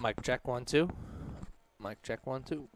Mic check 1 2. Mic check 1 2.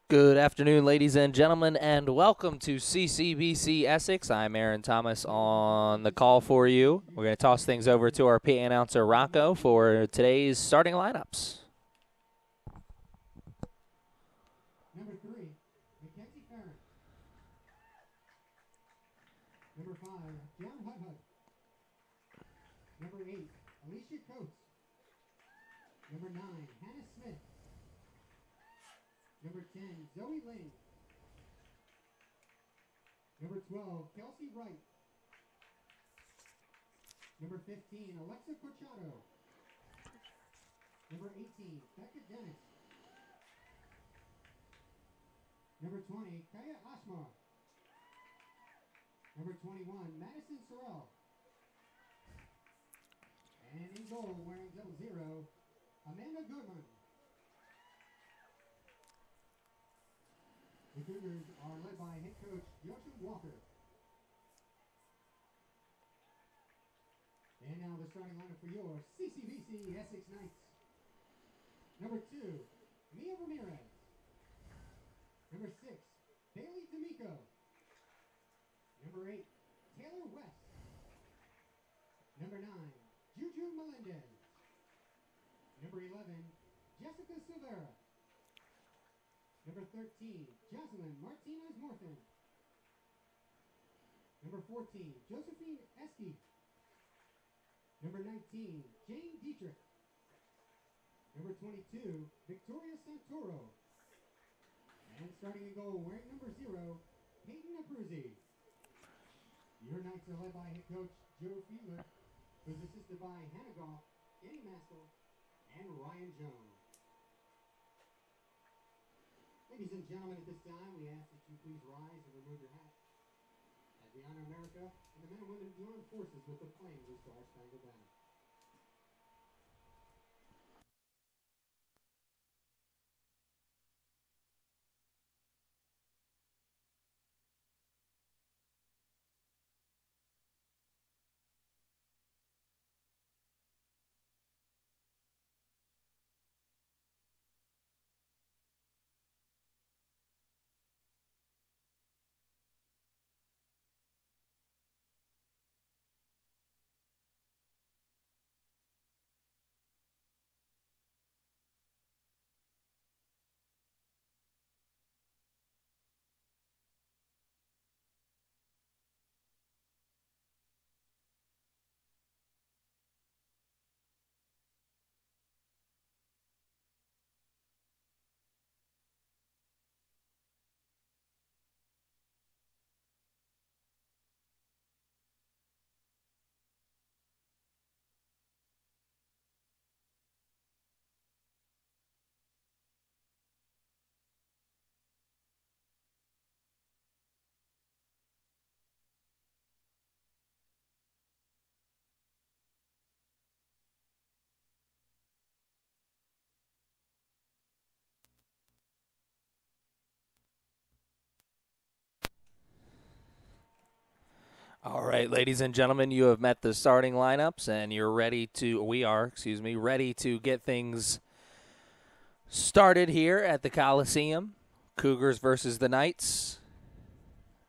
Good afternoon, ladies and gentlemen, and welcome to CCBC Essex. I'm Aaron Thomas on the call for you. We're going to toss things over to our PA announcer, Rocco, for today's starting lineups. Number 3, Mackenzie Farron. Number 5, John Hudhud. Number 8, Alicia Coates. Number 9, Hannah Smith. Number 10, Zoe Ling. Number 12, Kelsey Wright. Number 15, Alexa Corchado. Number 18, Becca Dennis. Number 20, Kaya Ashmar. Number 21, Madison Sorrell. And in goal, wearing 00, Amanda Goodman. The Cougars are led by head coach Joshua Walker. And now the starting lineup for your CCBC Essex Knights. Number 2, Mia Ramirez. Number 6, Bailey D'Amico. Number 8, Taylor West. Number 9, Juco Melendez. Number 11, Jessica Silvera. Number 13, Jocelyn Martinez Morfin. Number 14, Josephine Esky. Number 19, Jane Dietrich. Number 22, Victoria Santoro. And starting in goal, wearing number 0, Peyton Abruzzi. Your Knights are led by head coach Joe Fiedler, who's assisted by Hannah Goff, Annie Maskell, and Ryan Jones. Ladies and gentlemen, at this time, we ask that you please rise and remove your hats as we honor America and the men and women of the armed forces with the flames of Star Spangled Banner. All right, ladies and gentlemen, you have met the starting lineups, and you're ready to, ready to get things started here at the Coliseum. Cougars versus the Knights.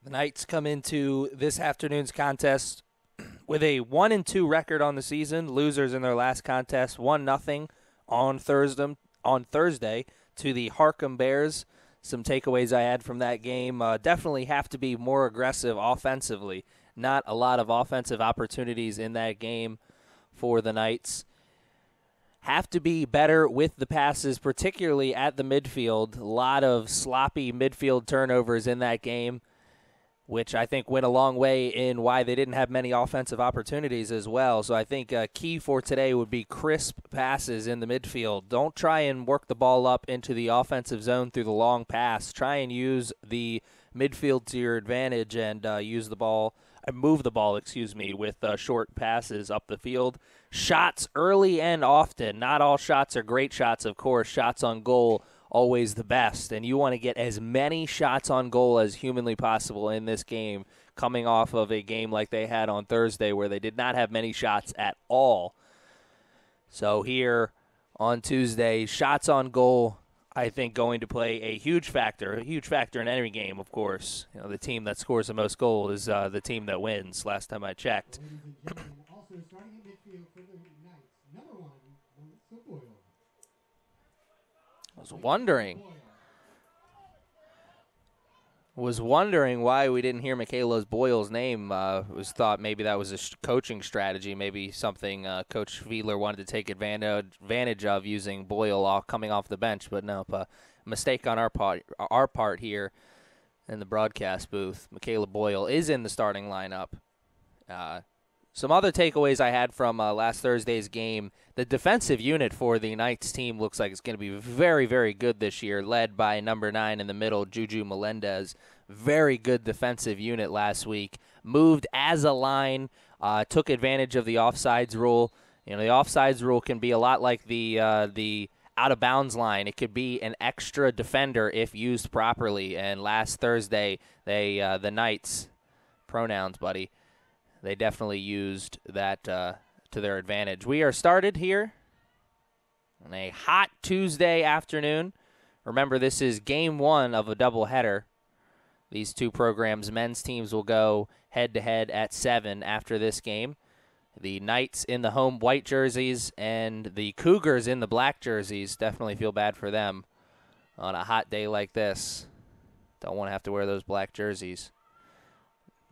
The Knights come into this afternoon's contest with a 1-2 record on the season. Losers in their last contest, 1-0 on Thursday to the Harkham Bears. Some takeaways I had from that game, definitely have to be more aggressive offensively. Not a lot of offensive opportunities in that game for the Knights. Have to be better with the passes, particularly at the midfield. A lot of sloppy midfield turnovers in that game, which I think went a long way in why they didn't have many offensive opportunities as well. So I think a key for today would be crisp passes in the midfield. Don't try and work the ball up into the offensive zone through the long pass. Try and use the midfield to your advantage and move the ball, with short passes up the field. Shots early and often. Not all shots are great shots, of course. Shots on goal, always the best. And you want to get as many shots on goal as humanly possible in this game, coming off of a game like they had on Thursday where they did not have many shots at all. So here on Tuesday, shots on goal, I think, going to play a huge factor in any game, of course. You know, the team that scores the most goals is the team that wins, last time I checked. Ladies and gentlemen, also starting in midfield for the Knights, number 1, Melissa Boyle. I was wondering why we didn't hear Michaela Boyle's name. Was thought maybe that was a coaching strategy, maybe something Coach Fiedler wanted to take advantage of, using Boyle coming off the bench. But no, a mistake on our part here in the broadcast booth. Michaela Boyle is in the starting lineup. Some other takeaways I had from last Thursday's game: the defensive unit for the Knights team looks like it's going to be very, very good this year, led by number 9 in the middle, Juju Melendez. Very good defensive unit last week. Moved as a line, took advantage of the offsides rule. You know, the offsides rule can be a lot like the out-of-bounds line. It could be an extra defender if used properly. And last Thursday, the Knights, pronouns, buddy, they definitely used that to their advantage. We are started here on a hot Tuesday afternoon. Remember, this is game 1 of a doubleheader. These two programs' men's teams will go head-to-head at 7 after this game. The Knights in the home white jerseys and the Cougars in the black jerseys. Definitely feel bad for them on a hot day like this. Don't want to have to wear those black jerseys.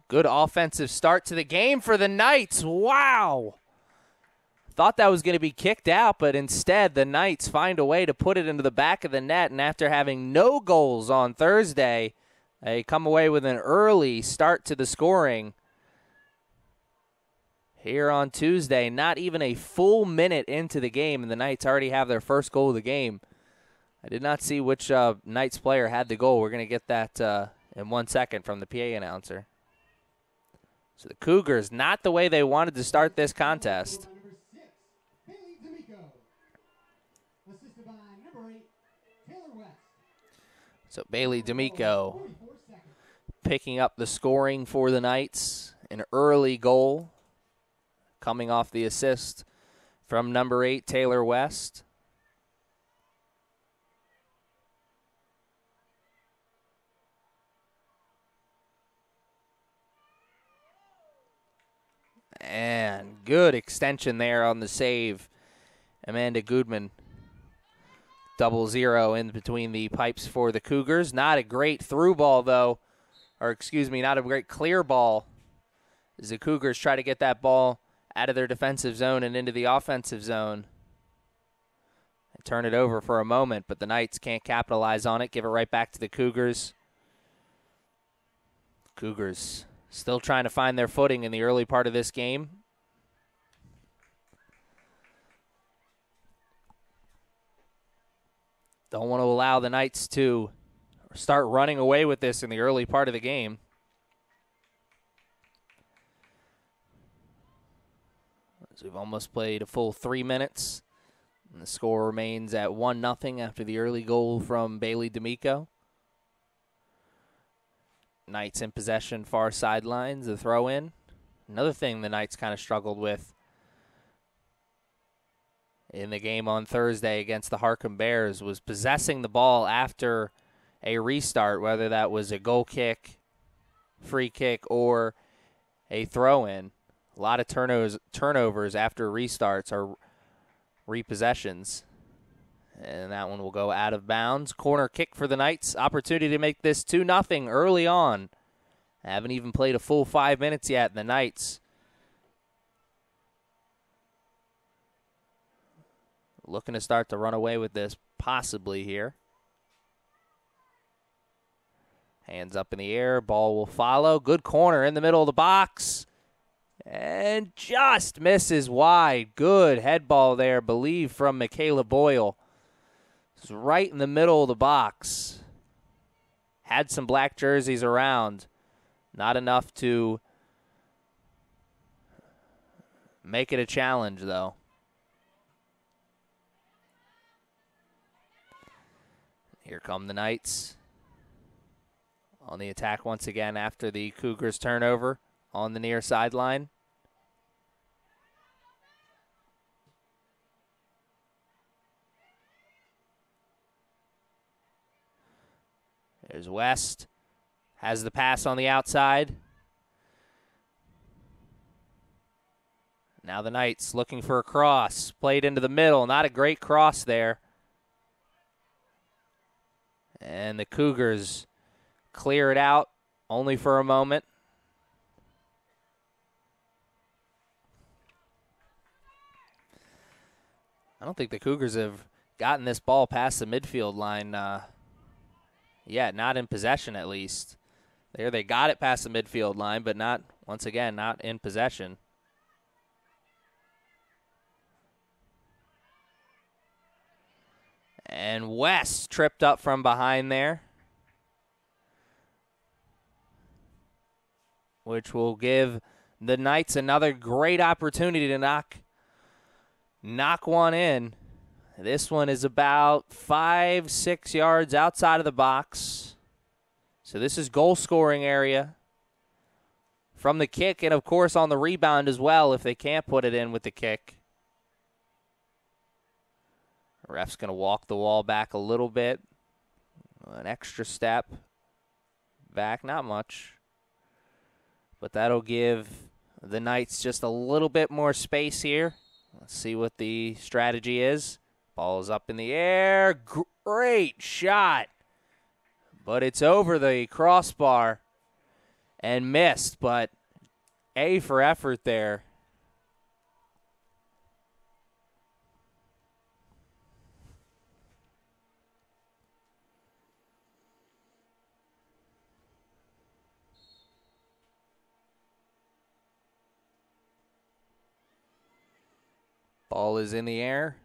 Good offensive start to the game for the Knights. Wow. Thought that was going to be kicked out, but instead the Knights find a way to put it into the back of the net, and after having no goals on Thursday, they come away with an early start to the scoring. Here on Tuesday, not even a full minute into the game, and the Knights already have their first goal of the game. I did not see which Knights player had the goal. We're going to get that in 1 second from the PA announcer. So the Cougars, not the way they wanted to start this contest. Number 6, Bailey D'Amico. Assisted by number 8, Taylor West. So Bailey D'Amico 44 seconds. picking up the scoring for the Knights. An early goal coming off the assist from number 8, Taylor West. And good extension there on the save. Amanda Goodman. 0-0 in between the pipes for the Cougars. Not a great through ball, though. Or, excuse me, not a great clear ball. As the Cougars try to get that ball out of their defensive zone and into the offensive zone. They turn it over for a moment, but the Knights can't capitalize on it. Give it right back to the Cougars. Cougars still trying to find their footing in the early part of this game. Don't want to allow the Knights to start running away with this in the early part of the game. As we've almost played a full 3 minutes. And the score remains at 1-0 after the early goal from Bailey D'Amico. Knights in possession, far sidelines, the throw in. Another thing the Knights kind of struggled with in the game on Thursday against the Harcum Bears was possessing the ball after a restart, whether that was a goal kick, free kick, or a throw in. A lot of turnovers after restarts or repossessions. And that one will go out of bounds. Corner kick for the Knights. Opportunity to make this 2-0 early on. Haven't even played a full 5 minutes yet. The Knights looking to start to run away with this, possibly here. Hands up in the air. Ball will follow. Good corner in the middle of the box. And just misses wide. Good head ball there, believe, from Michaela Boyle. It's right in the middle of the box. Had some black jerseys around. Not enough to make it a challenge, though. Here come the Knights on the attack once again after the Cougars turnover on the near sideline. There's West. Has the pass on the outside. Now the Knights looking for a cross. Played into the middle. Not a great cross there. And the Cougars clear it out only for a moment. I don't think the Cougars have gotten this ball past the midfield line yet, not in possession at least. There they got it past the midfield line, but not, once again, not in possession. And West tripped up from behind there, which will give the Knights another great opportunity to knock one in. This one is about 5-6 yards outside of the box. So this is goal scoring area from the kick and, of course, on the rebound as well if they can't put it in with the kick. Ref's going to walk the wall back a little bit. An extra step back, not much. But that'll give the Knights just a little bit more space here. Let's see what the strategy is. Ball is up in the air. Great shot. But it's over the crossbar and missed. But A for effort there. Ball is in the air.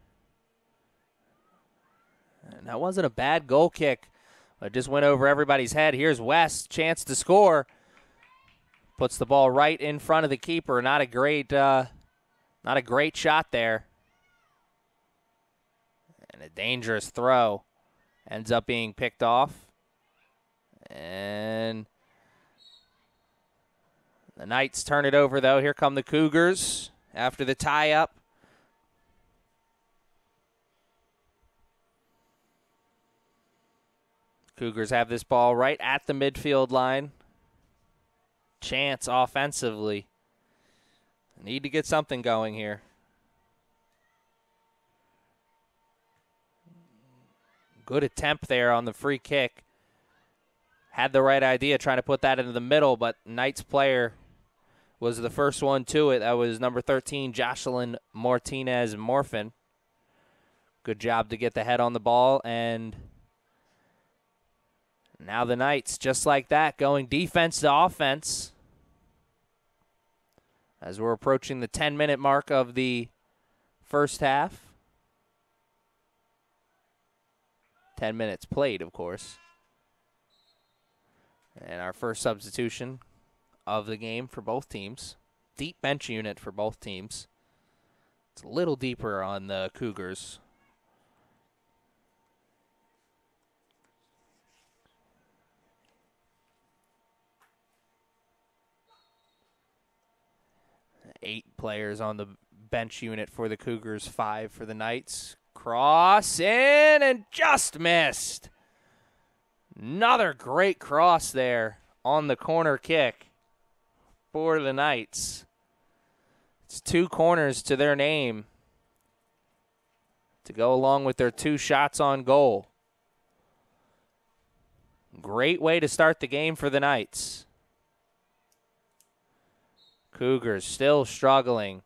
And that wasn't a bad goal kick. It just went over everybody's head. Here's West, chance to score. Puts the ball right in front of the keeper. Not a great shot there. And a dangerous throw. Ends up being picked off. And the Knights turn it over, though. Here come the Cougars after the tie-up. Cougars have this ball right at the midfield line. Chance offensively. Need to get something going here. Good attempt there on the free kick. Had the right idea trying to put that into the middle, but Knights player was the first one to it. That was number 13, Jocelyn Martinez-Morfin. Good job to get the head on the ball, and now the Knights, just like that, going defense to offense as we're approaching the 10-minute mark of the first half. 10 minutes played, of course. And our first substitution of the game for both teams. Deep bench unit for both teams. It's a little deeper on the Cougars. Eight players on the bench unit for the Cougars, 5 for the Knights. Cross in and just missed. Another great cross there on the corner kick for the Knights. It's 2 corners to their name to go along with their 2 shots on goal. Great way to start the game for the Knights. Cougars still struggling.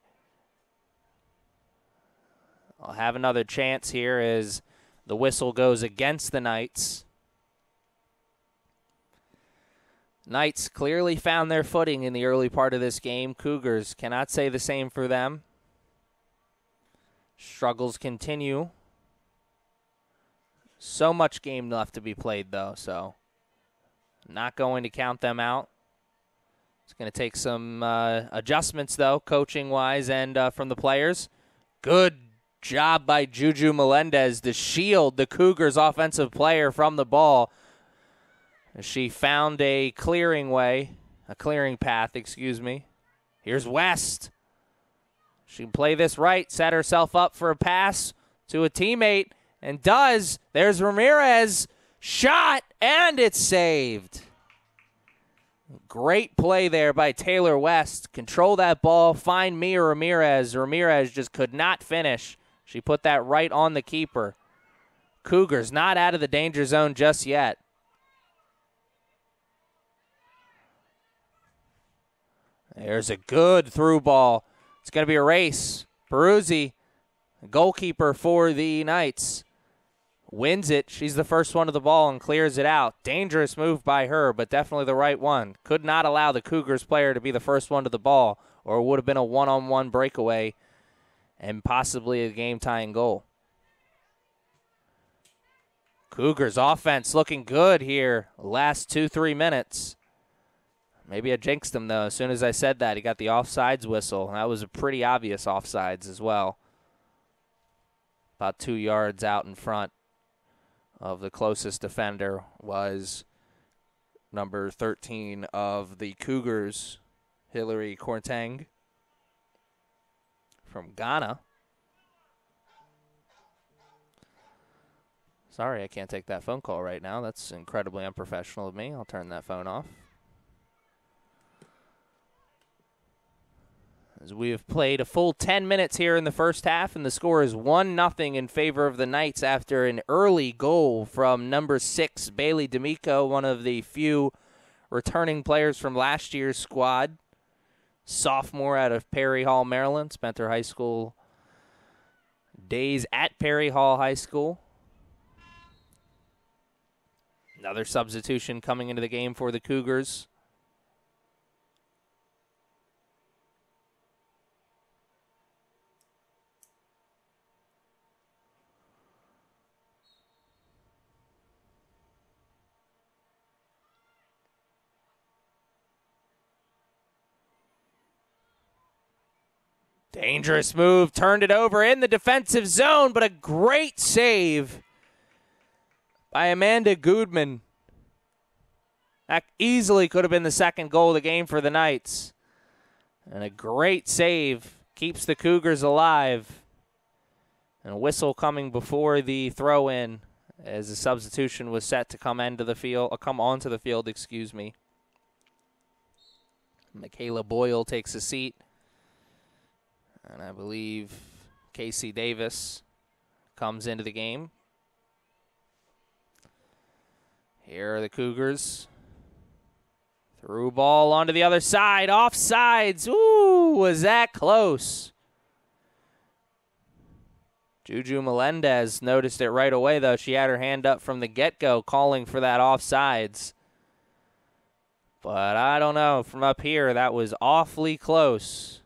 I'll have another chance here as the whistle goes against the Knights. Knights clearly found their footing in the early part of this game. Cougars cannot say the same for them. Struggles continue. So much game left to be played, though, so not going to count them out. It's going to take some adjustments, though, coaching-wise and from the players. Good job by Juju Melendez to shield the Cougars' offensive player from the ball. She found a clearing path. Here's West. She can play this right, set herself up for a pass to a teammate, and does. There's Ramirez. Shot, and it's saved. Great play there by Taylor West. Control that ball, find Mia Ramirez. Ramirez just could not finish. She put that right on the keeper. Cougars not out of the danger zone just yet. There's a good through ball. It's going to be a race. Peruzzi, goalkeeper for the Knights, wins it. She's the first one to the ball and clears it out. Dangerous move by her, but definitely the right one. Could not allow the Cougars player to be the first one to the ball, or it would have been a one-on-one breakaway and possibly a game-tying goal. Cougars offense looking good here last 2-3 minutes. Maybe I jinxed him, though. As soon as I said that, he got the offsides whistle. That was a pretty obvious offsides as well. About 2 yards out in front of the closest defender was number 13 of the Cougars, Hillary Korteng from Ghana. Sorry, I can't take that phone call right now. That's incredibly unprofessional of me. I'll turn that phone off. As we have played a full 10 minutes here in the first half, and the score is 1-0 in favor of the Knights after an early goal from number 6, Bailey D'Amico, one of the few returning players from last year's squad. Sophomore out of Perry Hall, Maryland. Spent her high school days at Perry Hall High School. Another substitution coming into the game for the Cougars. Dangerous move, turned it over in the defensive zone, but a great save by Amanda Goodman. That easily could have been the second goal of the game for the Knights. And a great save keeps the Cougars alive. And a whistle coming before the throw-in as the substitution was set to come onto the field. Michaela Boyle takes a seat. And I believe Casey Davis comes into the game. Here are the Cougars. Through ball onto the other side. Offsides. Ooh, was that close? Juju Melendez noticed it right away, though. She had her hand up from the get-go calling for that offsides. But I don't know. From up here, that was awfully close.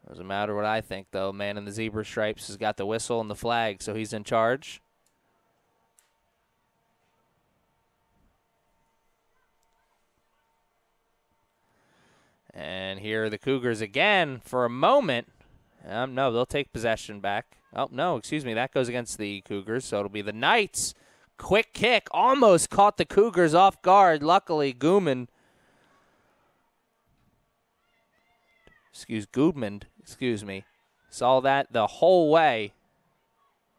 Doesn't matter what I think, though. Man in the zebra stripes has got the whistle and the flag, so he's in charge. And here are the Cougars again for a moment. No, they'll take possession back. Oh, no, excuse me. That goes against the Cougars, so it'll be the Knights. Quick kick. Almost caught the Cougars off guard. Luckily, Goodman, saw that the whole way.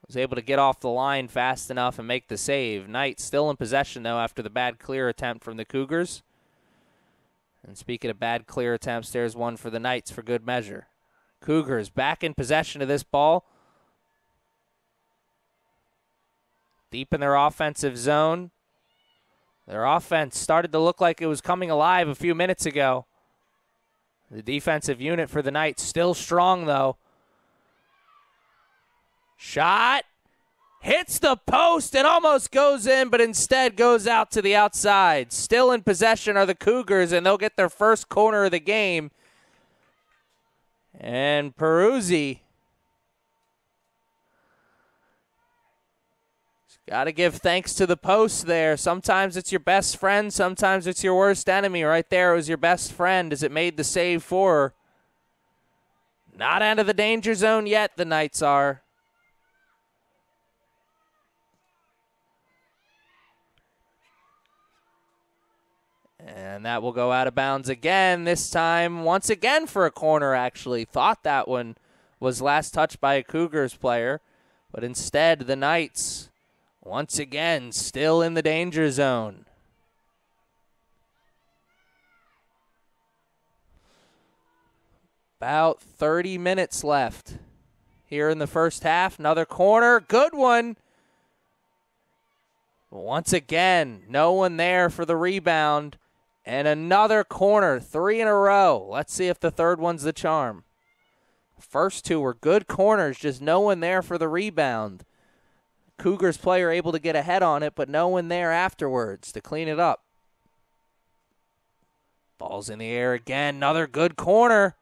Was able to get off the line fast enough and make the save. Knights still in possession, though, after the bad clear attempt from the Cougars. And speaking of bad clear attempts, there's one for the Knights for good measure. Cougars back in possession of this ball. Deep in their offensive zone. Their offense started to look like it was coming alive a few minutes ago. The defensive unit for the Knights still strong, though. Shot. Hits the post and almost goes in, but instead goes out to the outside. Still in possession are the Cougars, and they'll get their first corner of the game. And Peruzzi, got to give thanks to the post there. Sometimes it's your best friend, sometimes it's your worst enemy. Right there, it was your best friend as it made the save for her. Not out of the danger zone yet, the Knights are. And that will go out of bounds again, this time once again for a corner, actually. Thought that one was last touched by a Cougars player, But instead, the Knights, once again, still in the danger zone. About 30 minutes left here in the first half. Another corner. Good one. Once again, no one there for the rebound. And another corner. 3 in a row. Let's see if the third one's the charm. First two were good corners, just no one there for the rebound. Cougars player able to get ahead on it, but no one there afterwards to clean it up. Ball's in the air again. Another good corner.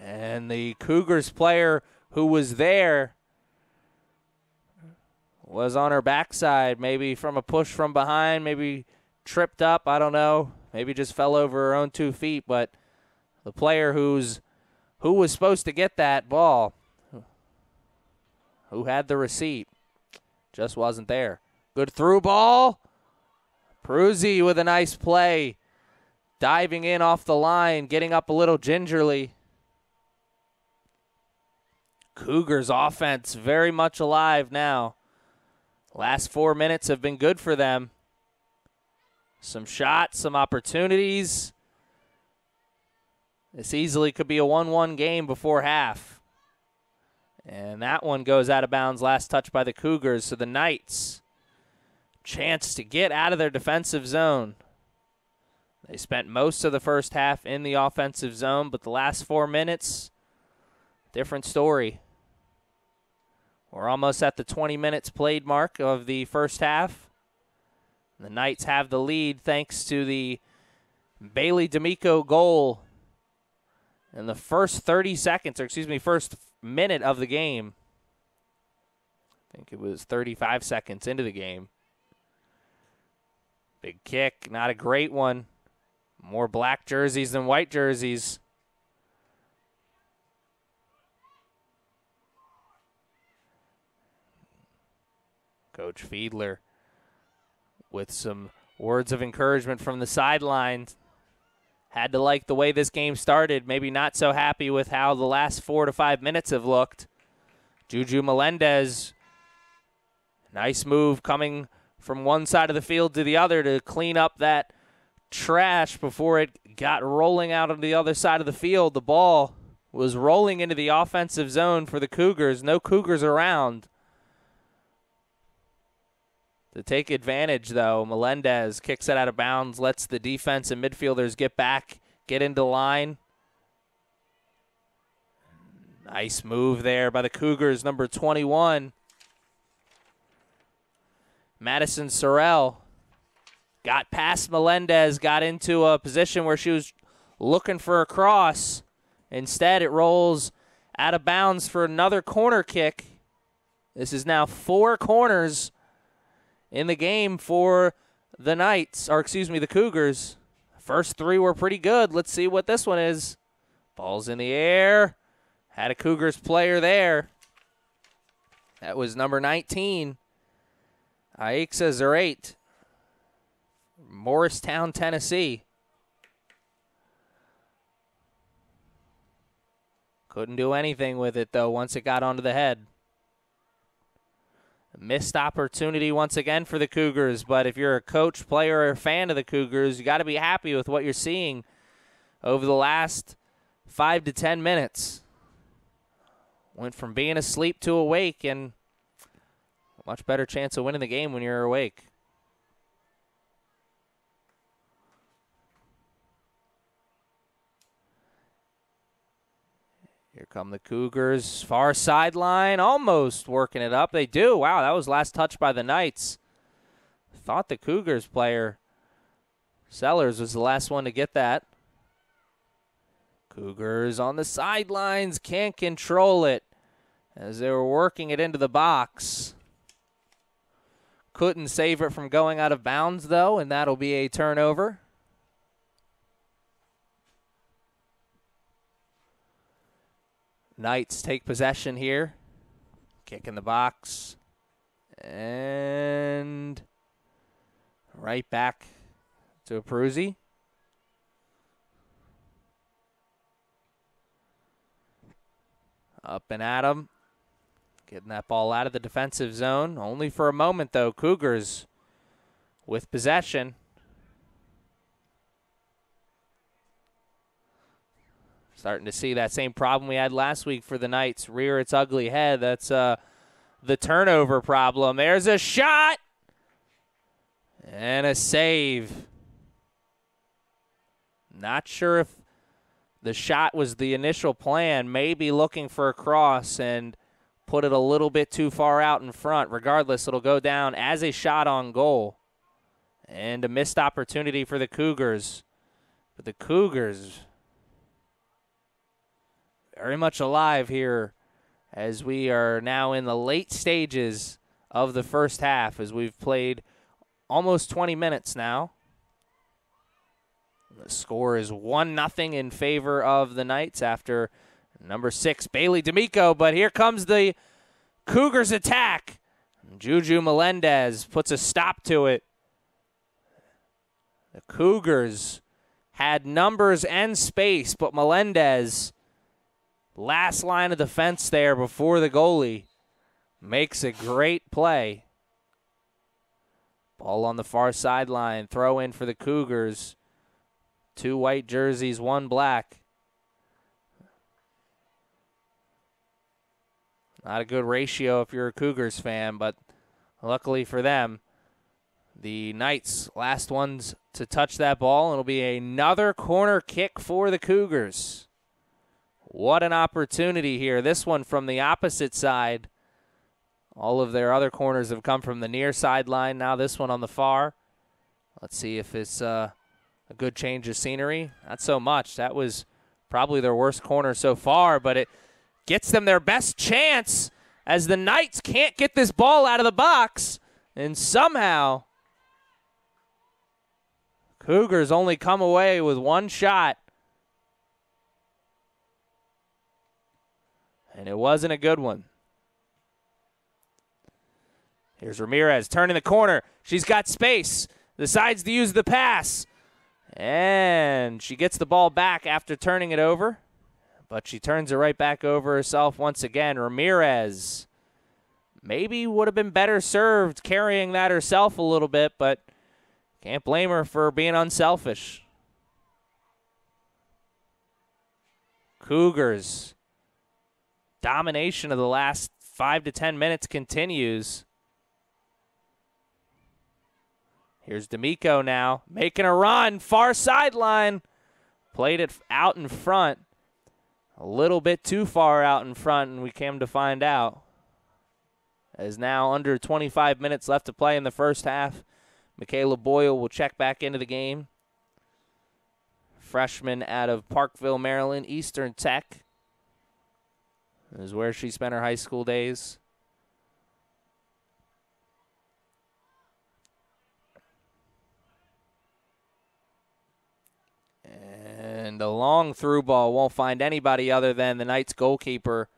And the Cougars player who was there was on her backside, maybe from a push from behind, maybe tripped up, I don't know. Maybe just fell over her own 2 feet, but the player who was supposed to get that ball, who had the receipt, just wasn't there. Good through ball. Peruzzi with a nice play. Diving in off the line, getting up a little gingerly. Cougars offense very much alive now. Last 4 minutes have been good for them. Some shots, some opportunities. This easily could be a 1-1 game before half. And that one goes out of bounds, last touch by the Cougars. So the Knights, chance to get out of their defensive zone. They spent most of the first half in the offensive zone, but the last 4 minutes, different story. We're almost at the 20 minutes played mark of the first half. The Knights have the lead thanks to the Bailey D'Amico goal in the first 30 seconds, or excuse me, first minute of the game. I think it was 35 seconds into the game. Big kick, not a great one. More black jerseys than white jerseys. Coach Fiedler with some words of encouragement from the sidelines. Had to like the way this game started. Maybe not so happy with how the last 4 to 5 minutes have looked. Juju Melendez, nice move coming from one side of the field to the other to clean up that trash before it got rolling out on the other side of the field. The ball was rolling into the offensive zone for the Cougars. No Cougars around. To take advantage, though, Melendez kicks it out of bounds, lets the defense and midfielders get back, get into line. Nice move there by the Cougars, number 21. Madison Sorrell got past Melendez, got into a position where she was looking for a cross. Instead, it rolls out of bounds for another corner kick. This is now 4 corners in the game for the Knights, or excuse me, the Cougars. First 3 were pretty good. Let's see what this one is. Ball's in the air. Had a Cougars player there. That was number 19, Aixa Zarate, Morristown, Tennessee. Couldn't do anything with it, though, once it got onto the head. Missed opportunity once again for the Cougars, but if you're a coach, player, or a fan of the Cougars, you got to be happy with what you're seeing over the last 5 to 10 minutes. Went from being asleep to awake, and a much better chance of winning the game when you're awake. Here come the Cougars. Far sideline, almost working it up. They do. Wow, that was last touch by the Knights. Thought the Cougars player, Sellers, was the last one to get that. Cougars on the sidelines, can't control it as they were working it into the box. Couldn't save it from going out of bounds, though, and that'll be a turnover. Knights take possession here. Kick in the box. And right back to Peruzzi. Up and at him. Getting that ball out of the defensive zone. Only for a moment, though. Cougars with possession. Starting to see that same problem we had last week for the Knights. Rear its ugly head. That's the turnover problem. There's a shot. And a save. Not sure if the shot was the initial plan. Maybe looking for a cross and put it a little bit too far out in front. Regardless, it'll go down as a shot on goal. And a missed opportunity for the Cougars. But the Cougars very much alive here as we are now in the late stages of the first half, as we've played almost 20 minutes now. The score is 1-0 in favor of the Knights after number 6, Bailey D'Amico. But here comes the Cougars attack. Juju Melendez puts a stop to it. The Cougars had numbers and space, but Melendez, last line of defense there before the goalie, makes a great play. Ball on the far sideline. Throw in for the Cougars. 2 white jerseys, 1 black. Not a good ratio if you're a Cougars fan, but luckily for them, the Knights, last ones to touch that ball. It'll be another corner kick for the Cougars. What an opportunity here. This one from the opposite side. All of their other corners have come from the near sideline. Now this one on the far. Let's see if it's a good change of scenery. Not so much. That was probably their worst corner so far, but it gets them their best chance as the Knights can't get this ball out of the box. And somehow Cougars only come away with 1 shot. And it wasn't a good one. Here's Ramirez turning the corner. She's got space. Decides to use the pass. And she gets the ball back after turning it over. But she turns it right back over herself once again. Ramirez maybe would have been better served carrying that herself a little bit, but can't blame her for being unselfish. Cougars domination of the last 5 to 10 minutes continues. Here's D'Amico now, making a run, far sideline. Played it out in front. A little bit too far out in front, and we came to find out. As now under 25 minutes left to play in the first half. Michaela Boyle will check back into the game. Freshman out of Parkville, Maryland, Eastern Tech. Is where she spent her high school days. And a long through ball won't find anybody other than the Knights goalkeeper,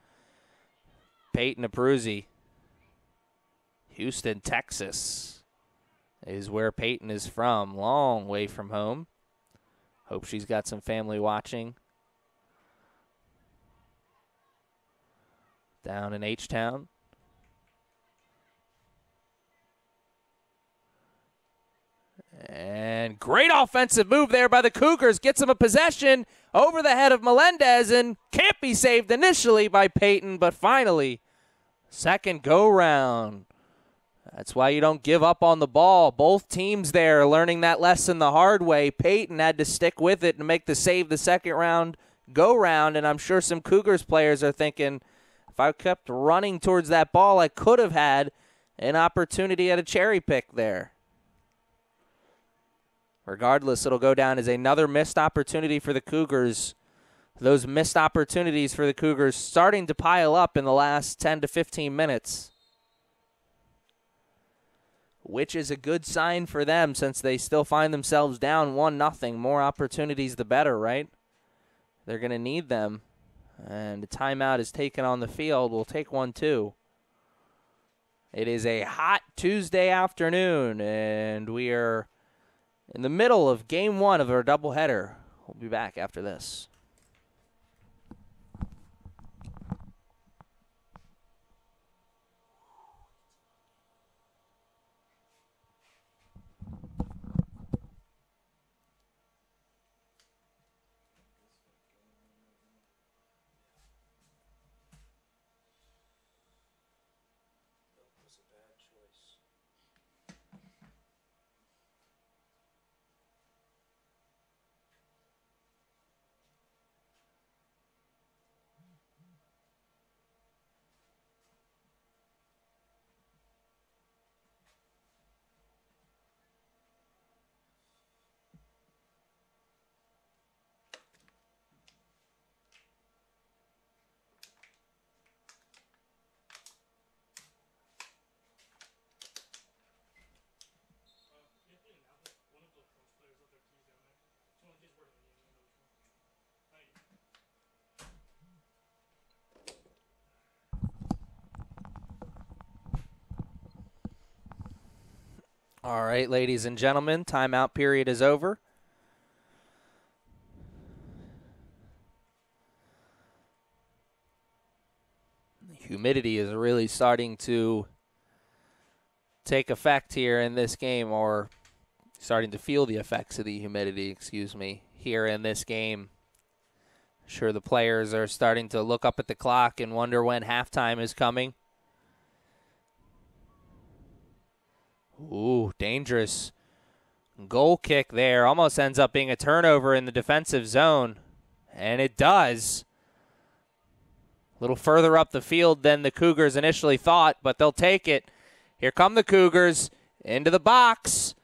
Peyton Abruzzi. Houston, Texas is where Peyton is from. Long way from home. Hope she's got some family watching down in H-Town. And great offensive move there by the Cougars. Gets them a possession over the head of Melendez and can't be saved initially by Peyton, but finally, second go-round. That's why you don't give up on the ball. Both teams there learning that lesson the hard way. Peyton had to stick with it and make the save the second round go-round, and I'm sure some Cougars players are thinking, if I kept running towards that ball, I could have had an opportunity at a cherry pick there. Regardless, it'll go down as another missed opportunity for the Cougars. Those missed opportunities for the Cougars starting to pile up in the last 10 to 15 minutes, which is a good sign for them since they still find themselves down 1-0. More opportunities, the better, right? They're going to need them. And the timeout is taken on the field. We'll take one, too. It is a hot Tuesday afternoon, and we are in the middle of Game 1 of our doubleheader. We'll be back after this. All right, ladies and gentlemen, timeout period is over. Humidity is really starting to take effect here in this game, or starting to feel the effects of the humidity, here in this game. Sure, the players are starting to look up at the clock and wonder when halftime is coming. Ooh, dangerous goal kick there. Almost ends up being a turnover in the defensive zone, and it does. A little further up the field than the Cougars initially thought, but they'll take it. Here come the Cougars into the box.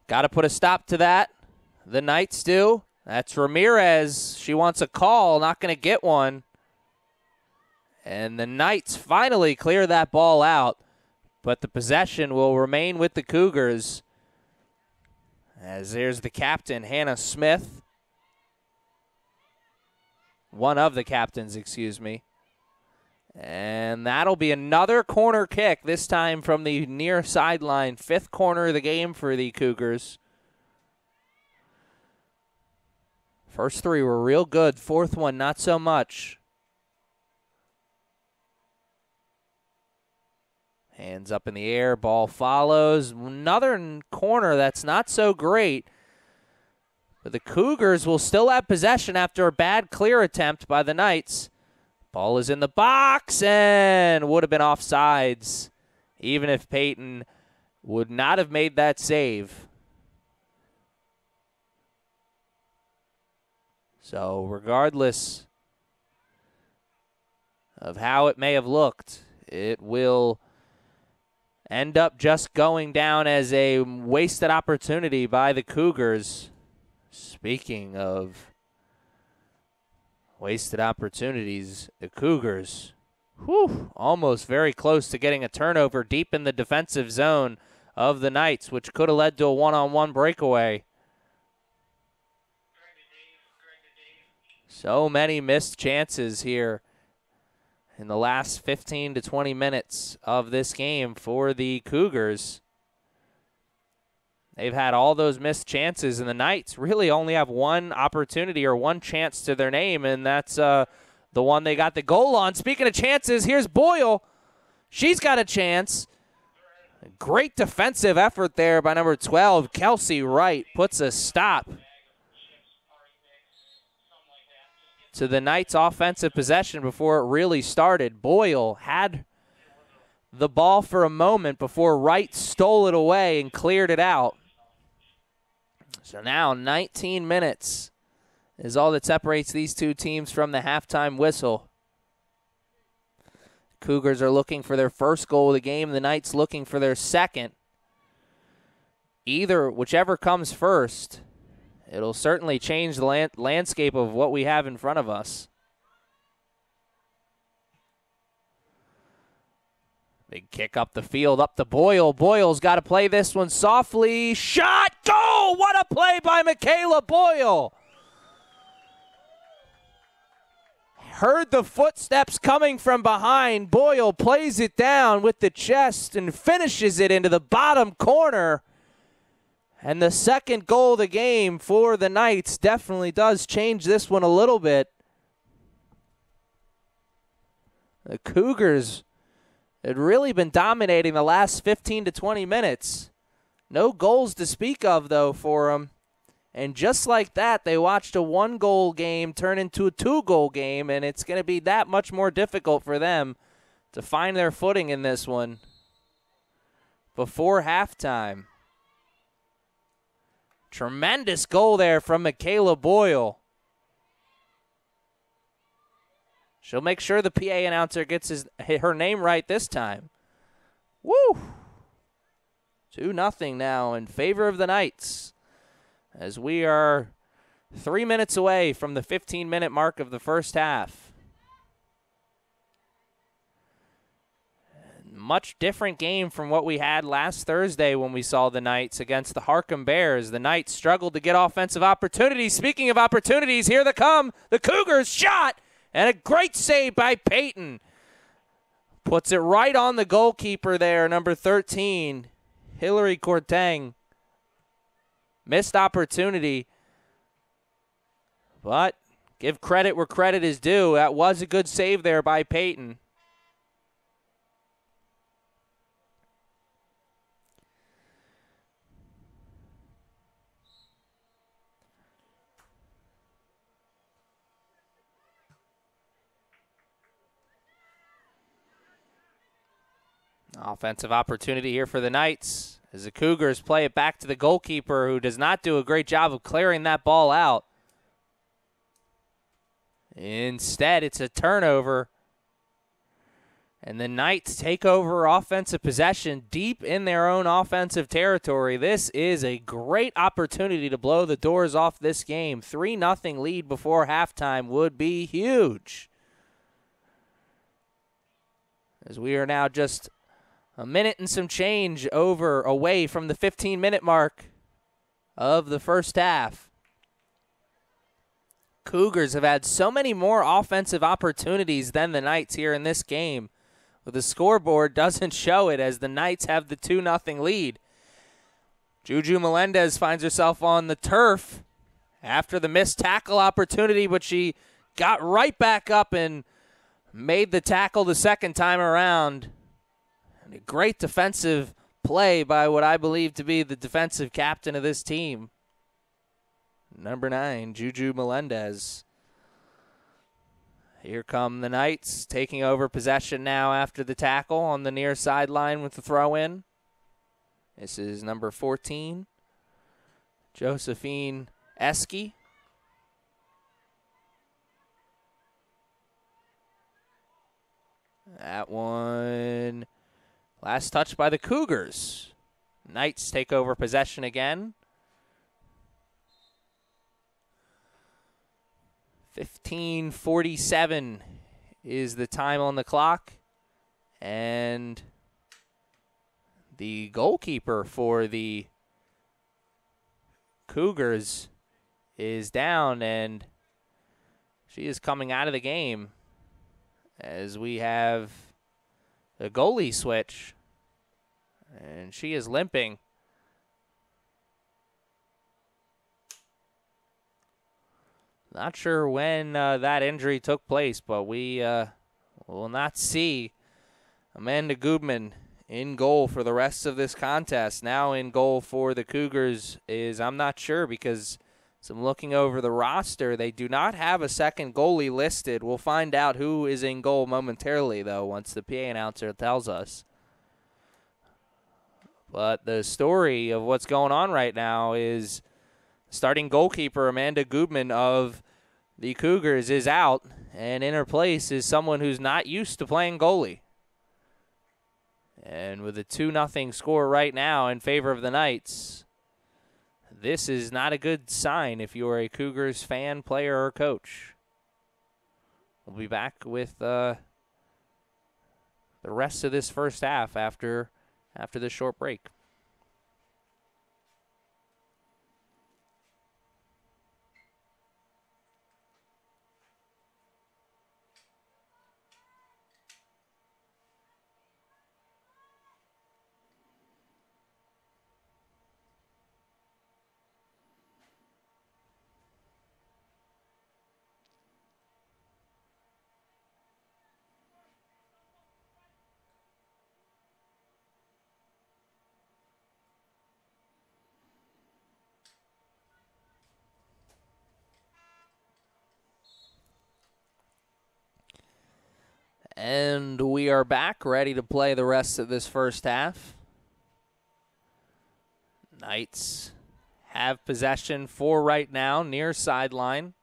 Got to put a stop to that. The Knights do. That's Ramirez. She wants a call, not going to get one. And the Knights finally clear that ball out, but the possession will remain with the Cougars. As there's the captain, Hannah Smith. One of the captains, And that'll be another corner kick, this time from the near sideline. 5th corner of the game for the Cougars. First 3 were real good. 4th one, not so much. Hands up in the air, ball follows. Another corner that's not so great. But the Cougars will still have possession after a bad clear attempt by the Knights. Ball is in the box and would have been offsides, even if Peyton would not have made that save. So regardless of how it may have looked, it will end up just going down as a wasted opportunity by the Cougars. Speaking of wasted opportunities, the Cougars, almost very close to getting a turnover deep in the defensive zone of the Knights, which could have led to a one-on-one breakaway. So many missed chances here in the last 15 to 20 minutes of this game for the Cougars. They've had all those missed chances, and the Knights really only have one opportunity or one chance to their name, and that's the one they got the goal on. Speaking of chances, here's Boyle. She's got a chance. A great defensive effort there by number 12, Kelsey Wright, puts a stop to the Knights' offensive possession before it really started. Boyle had the ball for a moment before Wright stole it away and cleared it out. So now 19 minutes is all that separates these two teams from the halftime whistle. Cougars are looking for their first goal of the game. The Knights looking for their second. Whichever comes first, it'll certainly change the landscape of what we have in front of us. Big kick up the field, up to Boyle. Boyle's got to play this one softly. Shot, goal! What a play by Michaela Boyle. Heard the footsteps coming from behind. Boyle plays it down with the chest and finishes it into the bottom corner. And the second goal of the game for the Knights definitely does change this one a little bit. The Cougars had really been dominating the last 15 to 20 minutes. No goals to speak of, though, for them. And just like that, they watched a one-goal game turn into a two-goal game, and it's going to be that much more difficult for them to find their footing in this one before halftime. Tremendous goal there from Michaela Boyle. She'll make sure the PA announcer gets her name right this time. Woo! 2-0 now in favor of the Knights, as we are 3 minutes away from the 15-minute mark of the first half. Much different game from what we had last Thursday when we saw the Knights against the Harcum Bears. The Knights struggled to get offensive opportunities. Speaking of opportunities, here they come. The Cougars shot, and a great save by Peyton. Puts it right on the goalkeeper there, number 13. Hillary Courtang. Missed opportunity. But give credit where credit is due. That was a good save there by Peyton. Offensive opportunity here for the Knights as the Cougars play it back to the goalkeeper, who does not do a great job of clearing that ball out. Instead, it's a turnover. And the Knights take over offensive possession deep in their own offensive territory. This is a great opportunity to blow the doors off this game. 3-0 lead before halftime would be huge, as we are now just a minute and some change away from the 15-minute mark of the first half. Cougars have had so many more offensive opportunities than the Knights here in this game. But the scoreboard doesn't show it, as the Knights have the 2-0 lead. Juju Melendez finds herself on the turf after the missed tackle opportunity, but she got right back up and made the tackle the second time around. And a great defensive play by what I believe to be the defensive captain of this team, number 9, Juju Melendez. Here come the Knights, taking over possession now after the tackle on the near sideline with the throw-in. This is number 14, Josephine Eske. That one, last touch by the Cougars. Knights take over possession again. 15:47 is the time on the clock. And the goalkeeper for the Cougars is down, and she is coming out of the game as we have a goalie switch, and she is limping. Not sure when that injury took place, but we will not see Amanda Goodman in goal for the rest of this contest. Now in goal for the Cougars is, I'm not sure, because as I'm looking over the roster, they do not have a second goalie listed. We'll find out who is in goal momentarily, though, once the PA announcer tells us. But the story of what's going on right now is starting goalkeeper Amanda Goodman of the Cougars is out, and in her place is someone who's not used to playing goalie. And with a 2-0 score right now in favor of the Knights, this is not a good sign if you're a Cougars fan, player, or coach. We'll be back with the rest of this first half after this short break. And we are back, ready to play the rest of this first half. Knights have possession for right now, near sideline.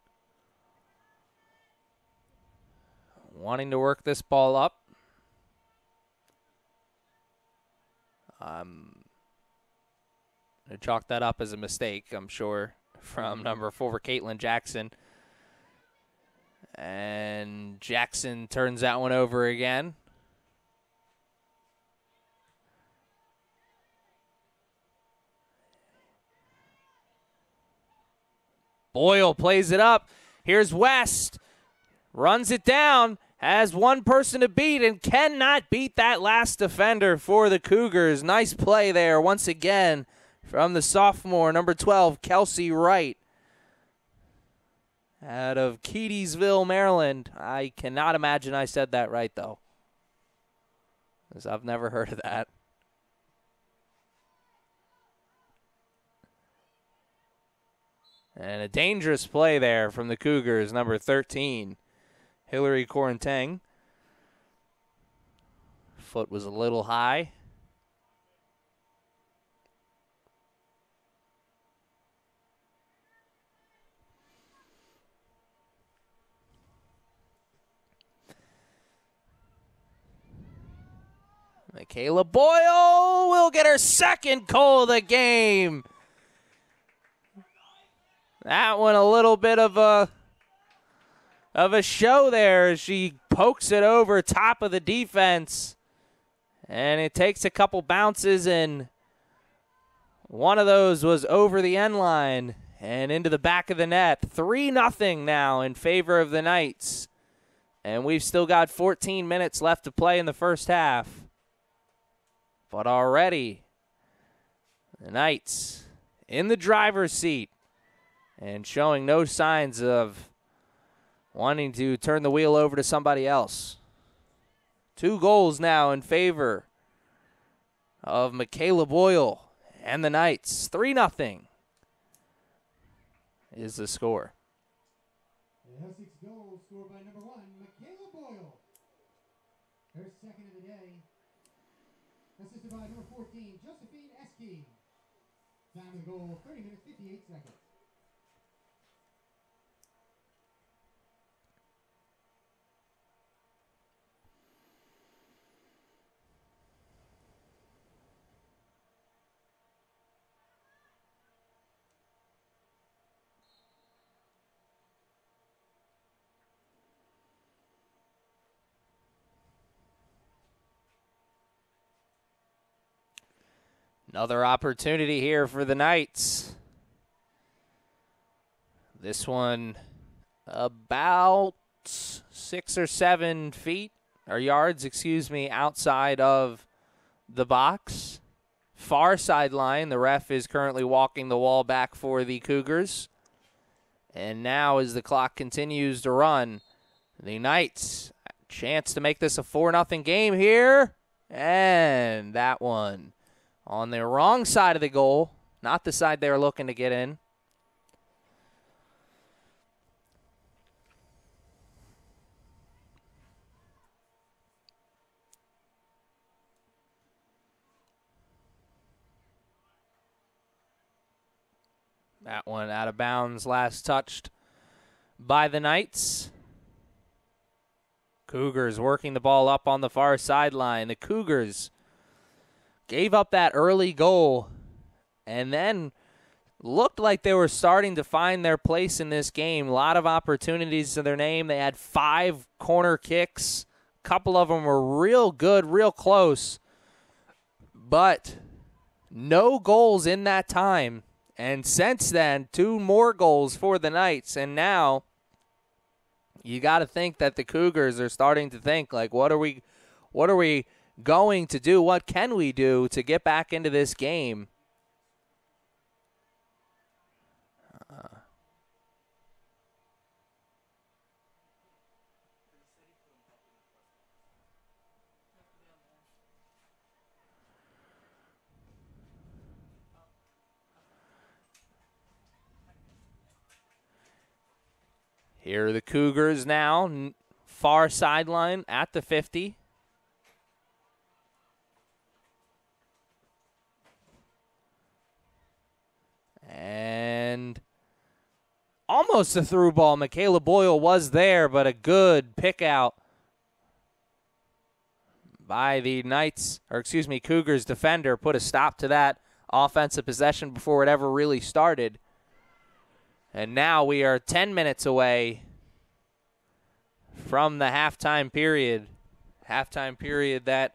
Wanting to work this ball up. I'm going to chalk that up as a mistake, I'm sure, from number 4, Caitlin Jackson. And Jackson turns that one over again. Boyle plays it up. Here's West. Runs it down. has one person to beat and cannot beat that last defender for the Cougars. Nice play there once again from the sophomore, number 12, Kelsey Wright, out of Keedysville, Maryland. I cannot imagine I said that right, though, because I've never heard of that. And a dangerous play there from the Cougars, number 13, Hillary Corentang. Foot was a little high. Michaela Boyle will get her second goal of the game. That one a little bit of a show there as she pokes it over top of the defense. And it takes a couple bounces, and one of those was over the end line and into the back of the net. 3-0 now in favor of the Knights. And we've still got 14 minutes left to play in the first half. But already, the Knights in the driver's seat and showing no signs of wanting to turn the wheel over to somebody else. 2 goals now in favor of Michaela Boyle and the Knights. 3-0 is the score. The Huskies goal scored by number 1, Michaela Boyle. Her second of the day. Assisted by number 14, Josephine Eski. Time of the goal, 30 minutes, 58 seconds. Another opportunity here for the Knights. This one about 6 or 7 feet, or yards, outside of the box. Far sideline. The ref is currently walking the wall back for the Cougars. And now as the clock continues to run, the Knights, chance to make this a 4-0 game here. And that one on the wrong side of the goal, not the side they were looking to get in. That one out of bounds, last touched by the Knights. Cougars working the ball up on the far sideline. The Cougars gave up that early goal and then looked like they were starting to find their place in this game. A lot of opportunities to their name. They had 5 corner kicks. A couple of them were real good, real close. But no goals in that time. And since then, 2 more goals for the Knights. And now you got to think that the Cougars are starting to think, like, what are we going to do? What can we do to get back into this game? Here are the Cougars now, far sideline at the 50. And almost a through ball. Michaela Boyle was there, but a good pick out by the Cougars defender. Put a stop to that offensive possession before it ever really started. And now we are 10 minutes away from the halftime period. Halftime period that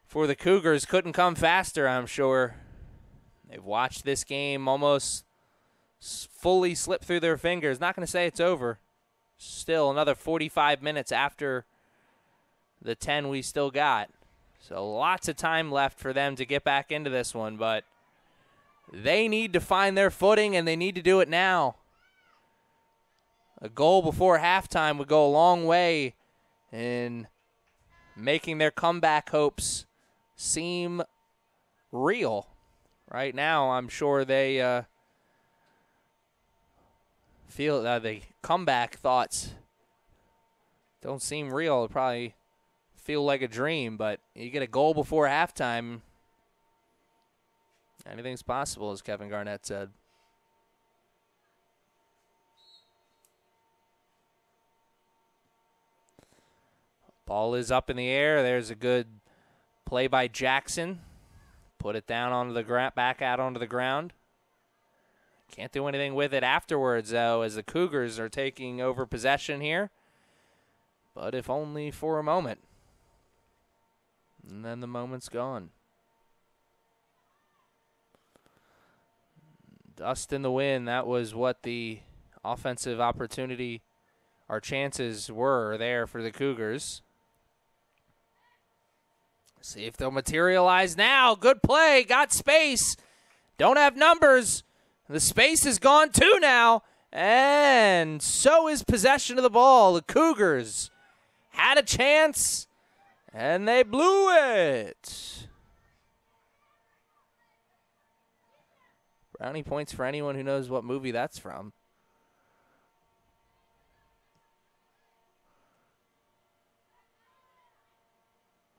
for the Cougars couldn't come faster, I'm sure. They've watched this game almost fully slip through their fingers. Not going to say it's over. still another 45 minutes after the 10 we still got. So lots of time left for them to get back into this one, but they need to find their footing, and they need to do it now. A goal before halftime would go a long way in making their comeback hopes seem real. Right now, I'm sure they feel the comeback thoughts don't seem real. It probably feel like a dream, but you get a goal before halftime, anything's possible, as Kevin Garnett said. Ball is up in the air. There's a good play by Jackson. Put it down onto the ground, back out onto the ground. Can't do anything with it afterwards, though, as the Cougars are taking over possession here. But if only for a moment. And then the moment's gone. Dust in the wind, that was what the offensive opportunity, our chances were there for the Cougars. See if they'll materialize now. Good play, got space. Don't have numbers. The space is gone too now. And so is possession of the ball. The Cougars had a chance, and they blew it. Brownie points for anyone who knows what movie that's from.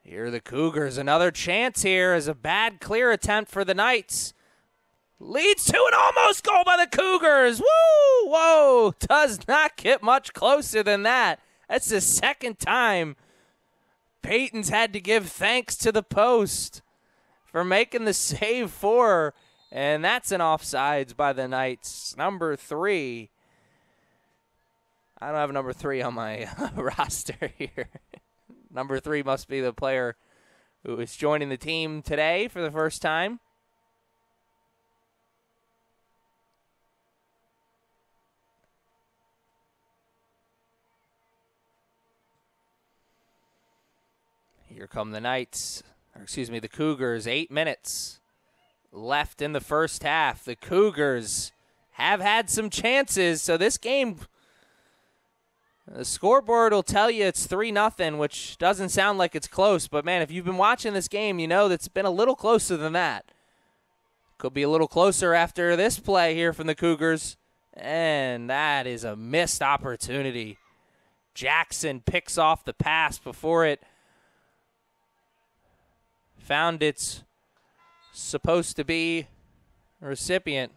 Here are the Cougars. Another chance here as a bad clear attempt for the Knights. Leads to an almost goal by the Cougars. Woo! Whoa! Does not get much closer than that. That's the second time Peyton's had to give thanks to the post for making the save for her. And that's an offsides by the Knights. Number 3. I don't have number 3 on my roster here. Number 3 must be the player who is joining the team today for the first time. Here come the Knights, or excuse me, the Cougars. 8 minutes left in the first half. The Cougars have had some chances, so this game, the scoreboard will tell you it's 3-0, which doesn't sound like it's close. But, man, if you've been watching this game, you know that's been a little closer than that. Could be a little closer after this play here from the Cougars. And that is a missed opportunity. Jackson picks off the pass before it found its supposed to be recipient.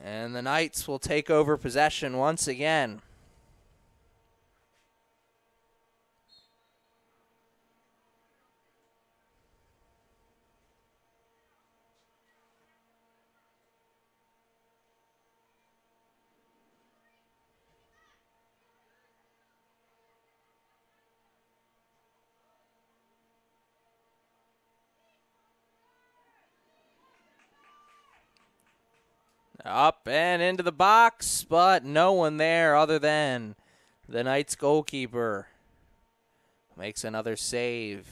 And the Knights will take over possession once again. Up and into the box, but no one there other than the Knights goalkeeper. Makes another save.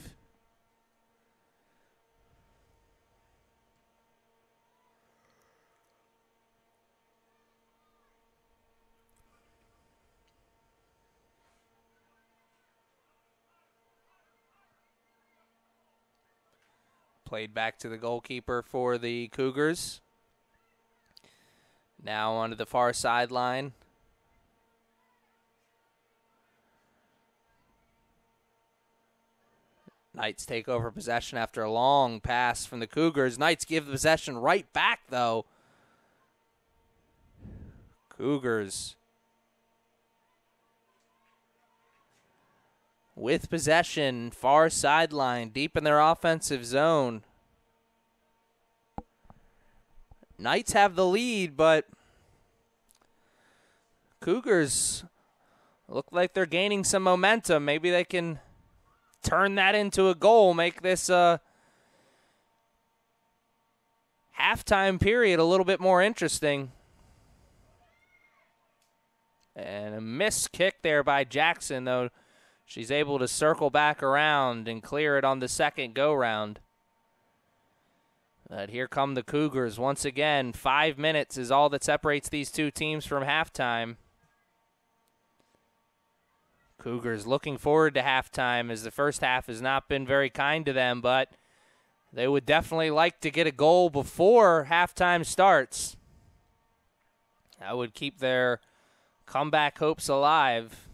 Played back to the goalkeeper for the Cougars. Now onto the far sideline. Knights take over possession after a long pass from the Cougars. Knights give the possession right back, though. Cougars with possession, far sideline, deep in their offensive zone. Knights have the lead, but Cougars look like they're gaining some momentum. Maybe they can turn that into a goal, make this halftime period a little bit more interesting. And a missed kick there by Jackson, though. She's able to circle back around and clear it on the second go-round. But here come the Cougars once again. 5 minutes is all that separates these two teams from halftime. Cougars looking forward to halftime, as the first half has not been very kind to them, but they would definitely like to get a goal before halftime starts. That would keep their comeback hopes alive.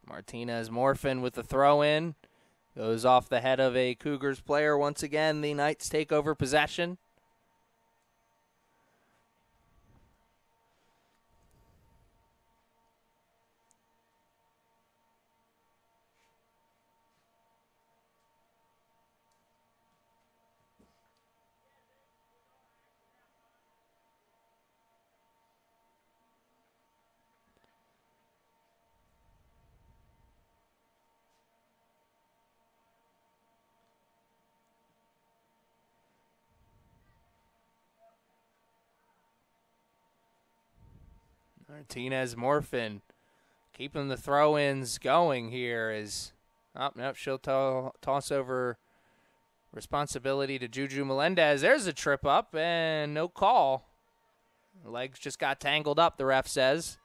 Martinez Morphin with the throw-in. Goes off the head of a Cougars player. Once again, the Knights take over possession. Martinez Morphin keeping the throw-ins going here is, nope, she'll toss over responsibility to Juju Melendez. There's a trip up and no call. The legs just got tangled up, the ref says.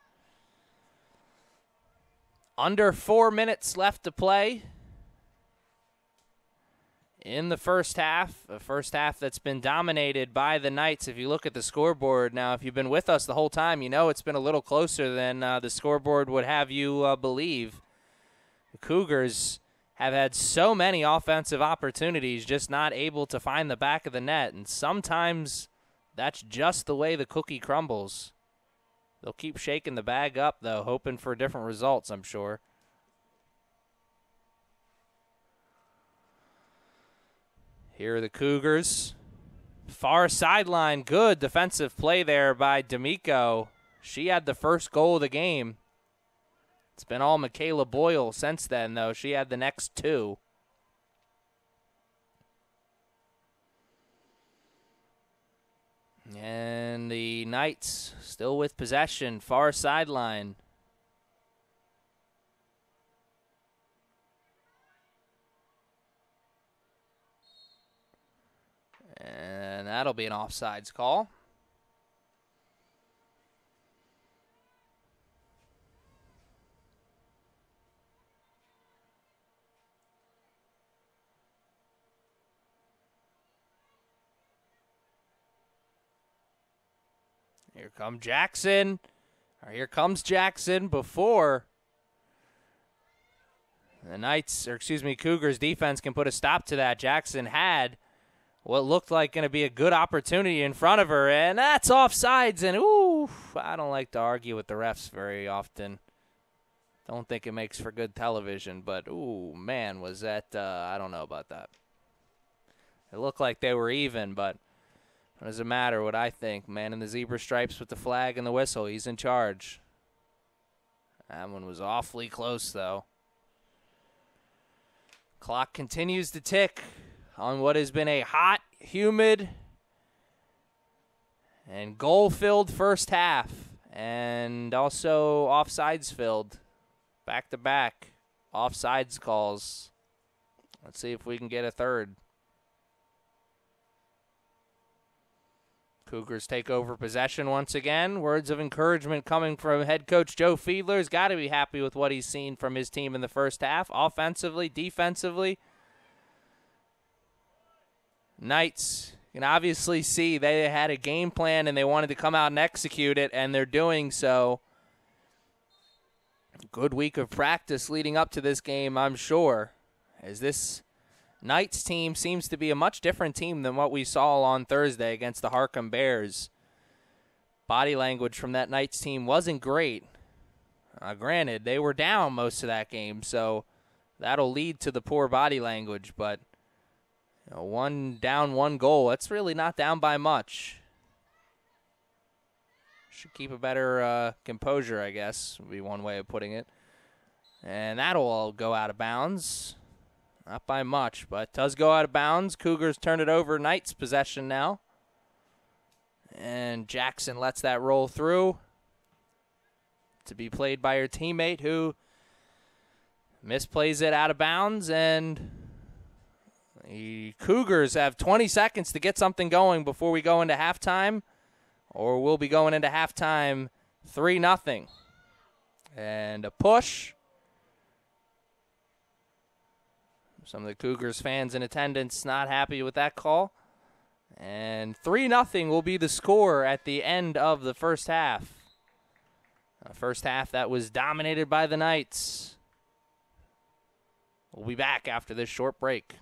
Under 4 minutes left to play in the first half, a first half that's been dominated by the Knights. If you look at the scoreboard now, if you've been with us the whole time, you know it's been a little closer than the scoreboard would have you believe. The Cougars have had so many offensive opportunities, just not able to find the back of the net, and sometimes that's just the way the cookie crumbles. They'll keep shaking the bag up, though, hoping for different results, I'm sure. Here are the Cougars. Far sideline, good defensive play there by D'Amico. She had the first goal of the game. It's been all Michaela Boyle since then, though. She had the next two. And the Knights still with possession, far sideline. And that'll be an offsides call. Here comes Jackson. Or here comes Jackson before the Knights, or excuse me, Cougars defense can put a stop to that. Jackson had what looked like going to be a good opportunity in front of her, and that's offsides. And, ooh, I don't like to argue with the refs very often. Don't think it makes for good television, but, ooh, man, was that, I don't know about that. It looked like they were even, but what does it matter what I think? Man in the zebra stripes with the flag and the whistle. He's in charge. That one was awfully close, though. Clock continues to tick on what has been a hot, humid, and goal-filled first half. And also offsides-filled. Back-to-back offsides calls. Let's see if we can get a third. Cougars take over possession once again. Words of encouragement coming from head coach Joe Fiedler. He's got to be happy with what he's seen from his team in the first half, offensively, defensively. Knights can obviously see they had a game plan and they wanted to come out and execute it, and they're doing so. Good week of practice leading up to this game, I'm sure, as this Knights team seems to be a much different team than what we saw on Thursday against the Harcum Bears. Body language from that Knights team wasn't great. Granted, they were down most of that game, so that'll lead to the poor body language. But one down, one goal, that's really not down by much. Should keep a better composure, I guess, would be one way of putting it. And that'll all go out of bounds. Not by much, but does go out of bounds. Cougars turn it over. Knights possession now. And Jackson lets that roll through to be played by her teammate who misplays it out of bounds. And the Cougars have 20 seconds to get something going before we go into halftime, or we'll be going into halftime 3-0. And a push. Some of the Cougars fans in attendance not happy with that call. And 3-0 will be the score at the end of the first half. A first half that was dominated by the Knights. We'll be back after this short break.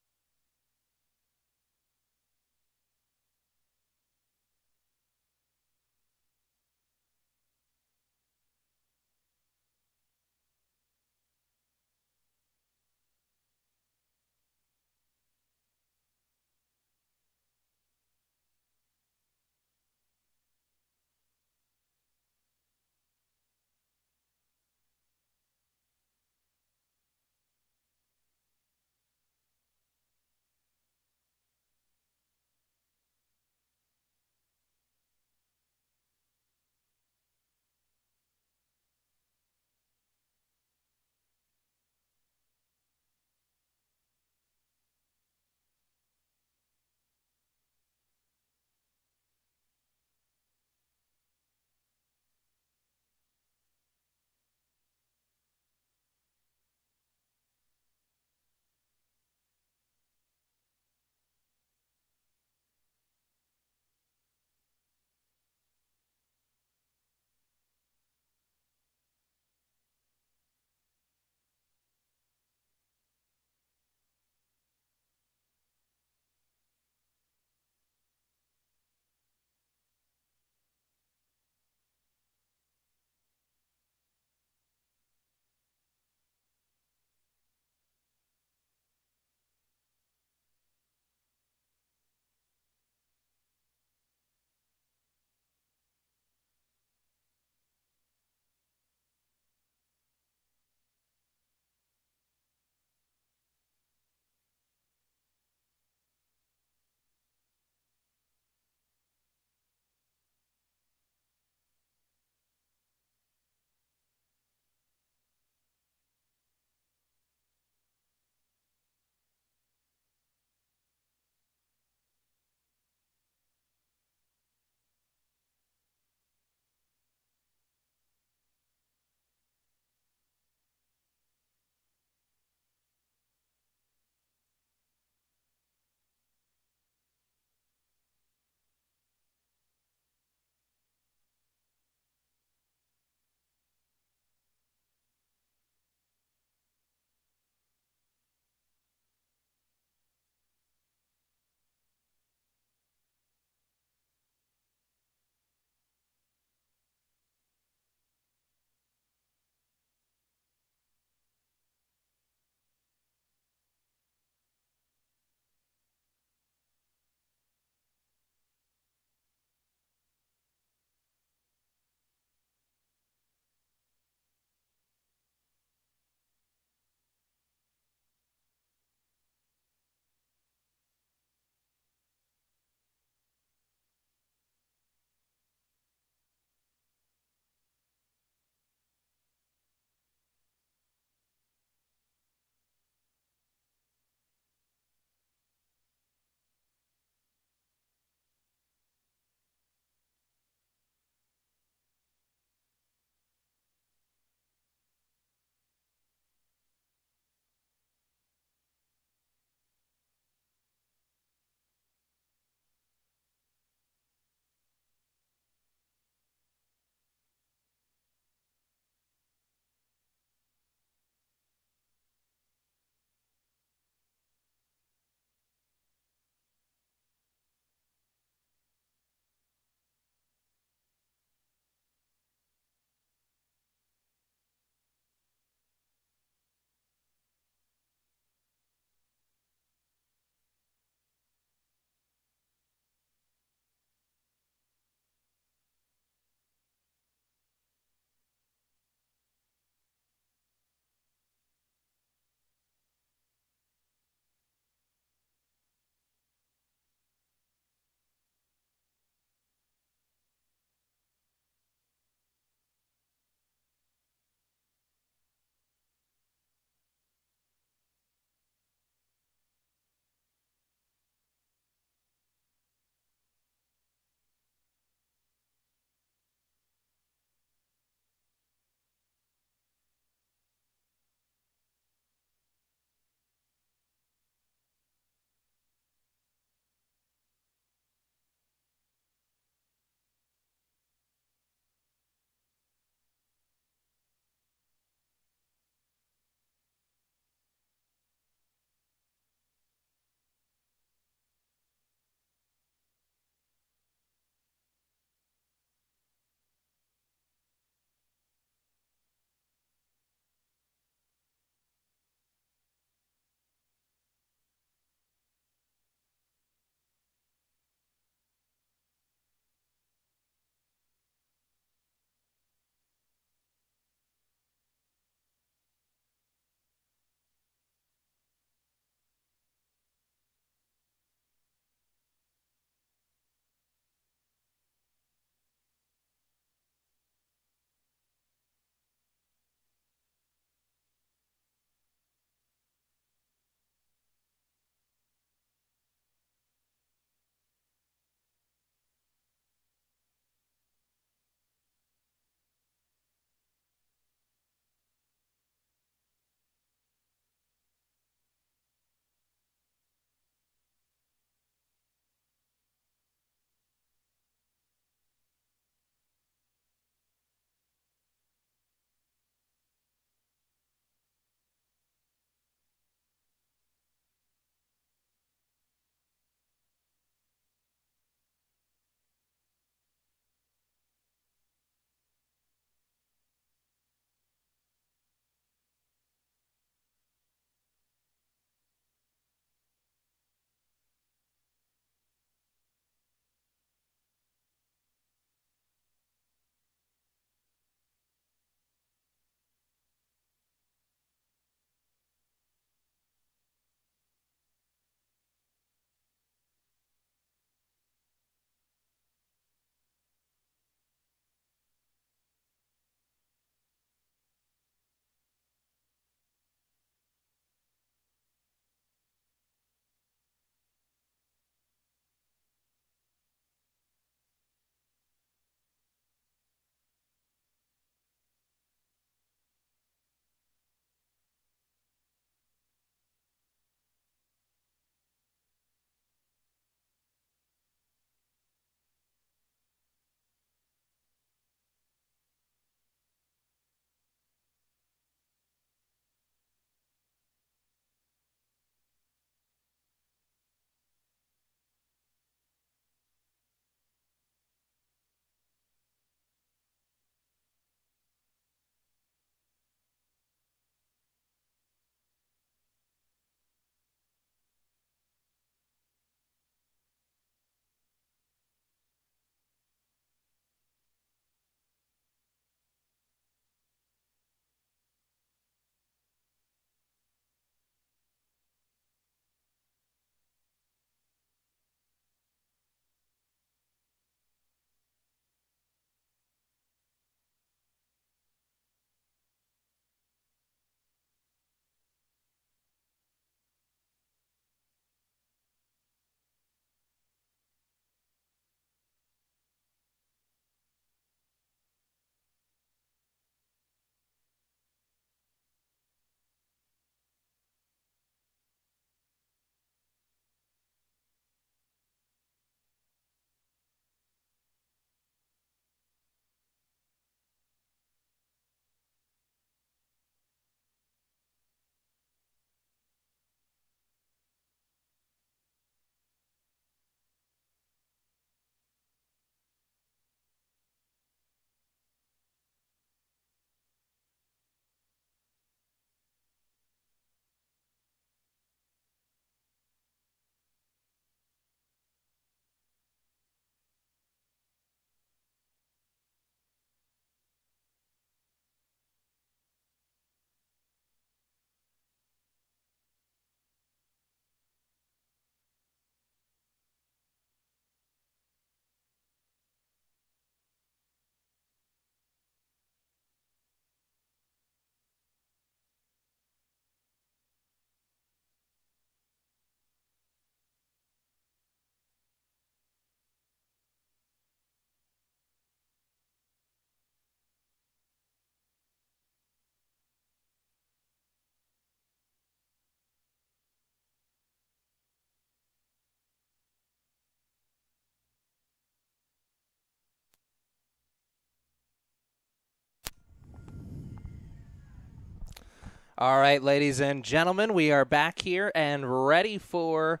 All right, ladies and gentlemen, we are back here and ready for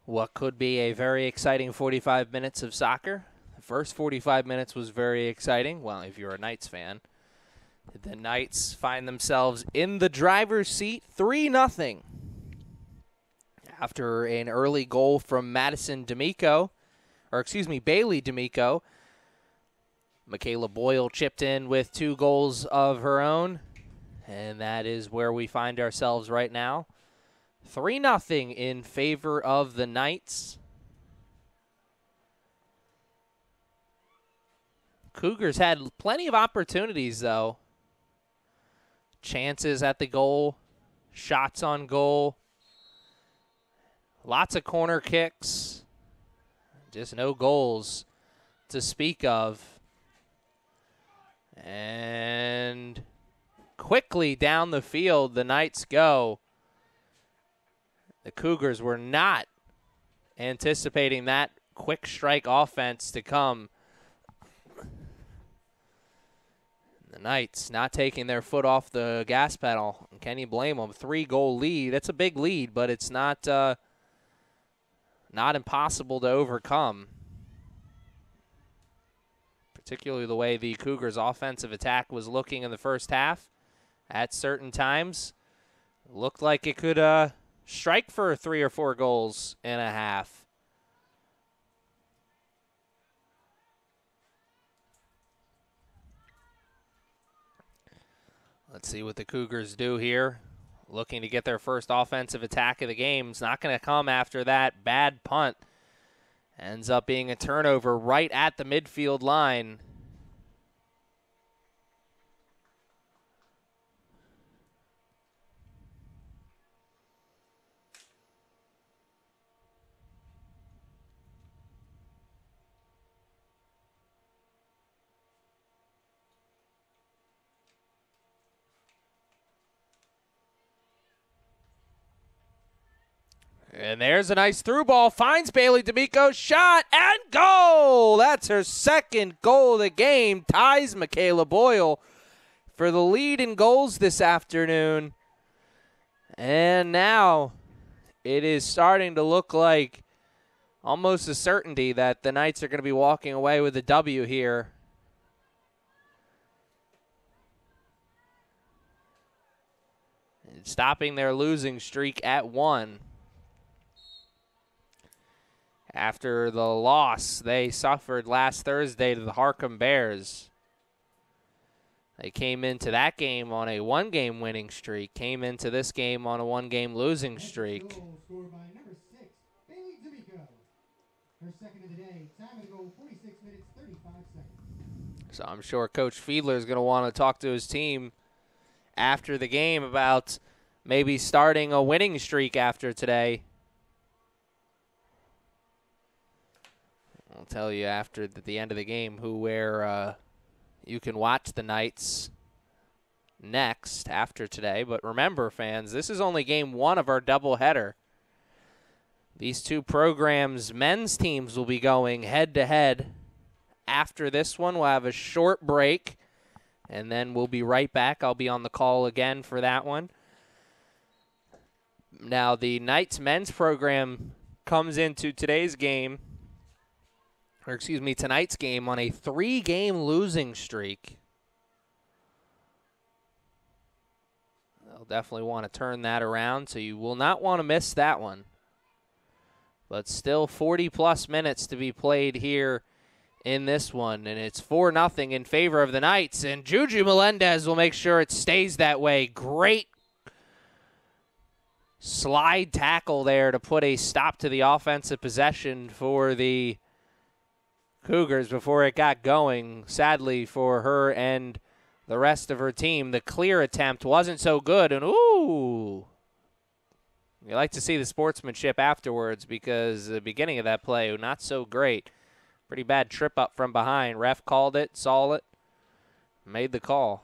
what could be a very exciting 45 minutes of soccer. The first 45 minutes was very exciting. Well, if you're a Knights fan. The Knights find themselves in the driver's seat, 3-0. After an early goal from Bailey D'Amico. Michaela Boyle chipped in with 2 goals of her own. And that is where we find ourselves right now. 3-0 in favor of the Knights. Cougars had plenty of opportunities, though. Chances at the goal, shots on goal, lots of corner kicks, just no goals to speak of. And quickly down the field, the Knights go. The Cougars were not anticipating that quick strike offense to come. The Knights not taking their foot off the gas pedal. Can you blame them? 3-goal lead. That's a big lead, but it's not impossible to overcome. Particularly the way the Cougars' offensive attack was looking in the first half. At certain times, looked like it could strike for 3 or 4 goals and a half. Let's see what the Cougars do here. Looking to get their first offensive attack of the game. It's not going to come after that bad punt. Ends up being a turnover right at the midfield line. And there's a nice through ball. Finds Bailey D'Amico. Shot and goal. That's her second goal of the game. Ties Michaela Boyle for the lead in goals this afternoon. And now it is starting to look like almost a certainty that the Knights are going to be walking away with a W here. And stopping their losing streak at 1. After the loss they suffered last Thursday to the Harcum Bears. They came into that game on a 1-game winning streak, came into this game on a 1-game losing streak. Goal scored by number 6, Bailey D'Amico. Her second of the day. Time of the goal, 46 minutes, 35 seconds. So I'm sure Coach Fiedler is going to want to talk to his team after the game about maybe starting a winning streak after today. I'll tell you after the end of the game where you can watch the Knights next after today. But remember, fans, this is only game 1 of our doubleheader. These 2 programs' men's teams will be going head-to-head. After this one, we'll have a short break, and then we'll be right back. I'll be on the call again for that one. Now, the Knights men's program comes into tonight's game on a 3-game losing streak. They'll definitely want to turn that around, so you will not want to miss that one. But still 40-plus minutes to be played here in this one, and it's 4-0 in favor of the Knights, and Juju Melendez will make sure it stays that way. Great slide tackle there to put a stop to the offensive possession for the Cougars before it got going. Sadly for her and the rest of her team, the clear attempt wasn't so good, and ooh, you like to see the sportsmanship afterwards because the beginning of that play, not so great. Pretty bad trip up from behind. Ref called it, saw it, made the call.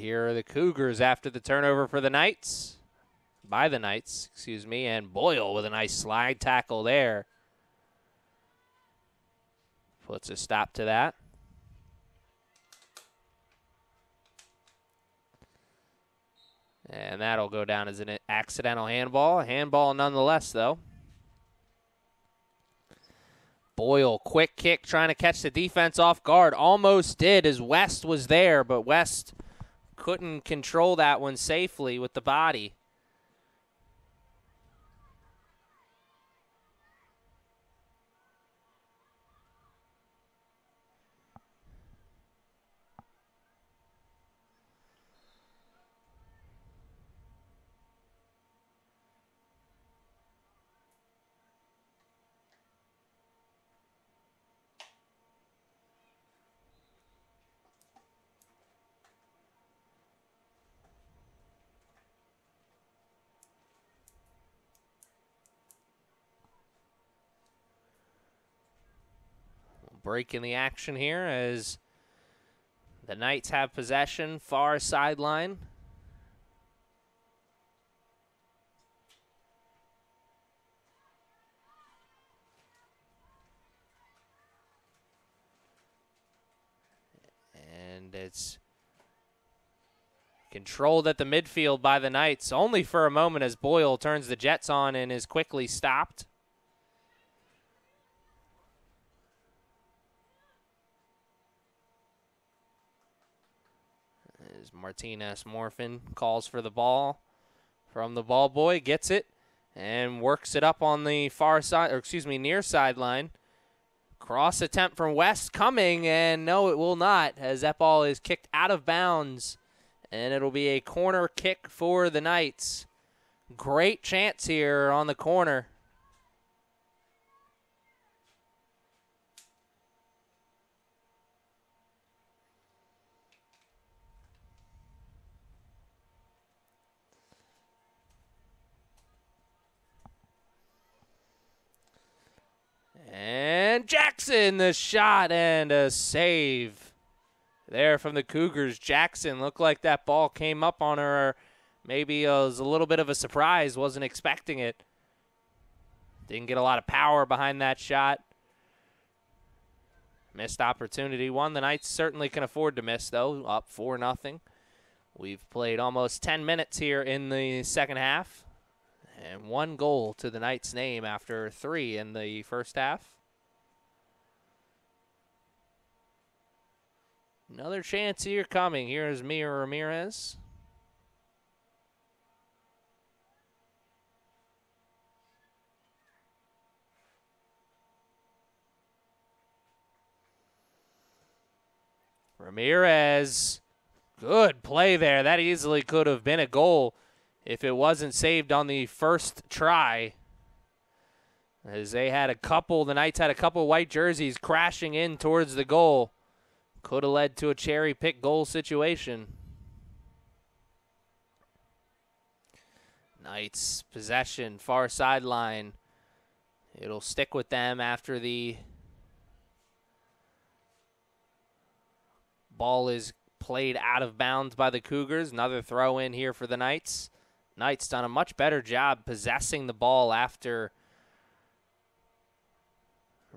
here are the Cougars after the turnover for the Knights. By the Knights, excuse me. And Boyle with a nice slide tackle there. Puts a stop to that. And that'll go down as an accidental handball. A handball nonetheless, though. Boyle, quick kick, trying to catch the defense off guard. Almost did as West was there, but West couldn't control that one safely with the body. Break in the action here as the Knights have possession, far sideline. And it's controlled at the midfield by the Knights, only for a moment as Boyle turns the Jets on and is quickly stopped. As Martinez Morfin calls for the ball from the ball boy, gets it, and works it up on the far side, or excuse me, near sideline. Cross attempt from West coming, and no, it will not, as that ball is kicked out of bounds, and it'll be a corner kick for the Knights. Great chance here on the corner. And Jackson, the shot and a save there from the Cougars. Jackson looked like that ball came up on her. Maybe it was a little bit of a surprise, wasn't expecting it. Didn't get a lot of power behind that shot. Missed opportunity. One the Knights certainly can afford to miss, though, up 4-0. We've played almost 10 minutes here in the second half. And 1 goal to the Knights' name after 3 in the first half. Another chance here coming. Here's Mia Ramirez. Ramirez, good play there. That easily could have been a goal if it wasn't saved on the first try. As they had the Knights had a couple white jerseys crashing in towards the goal. Could have led to a cherry pick goal situation. Knights possession, far sideline. It'll stick with them after the ball is played out of bounds by the Cougars. Another throw in here for the Knights. Knights done a much better job possessing the ball after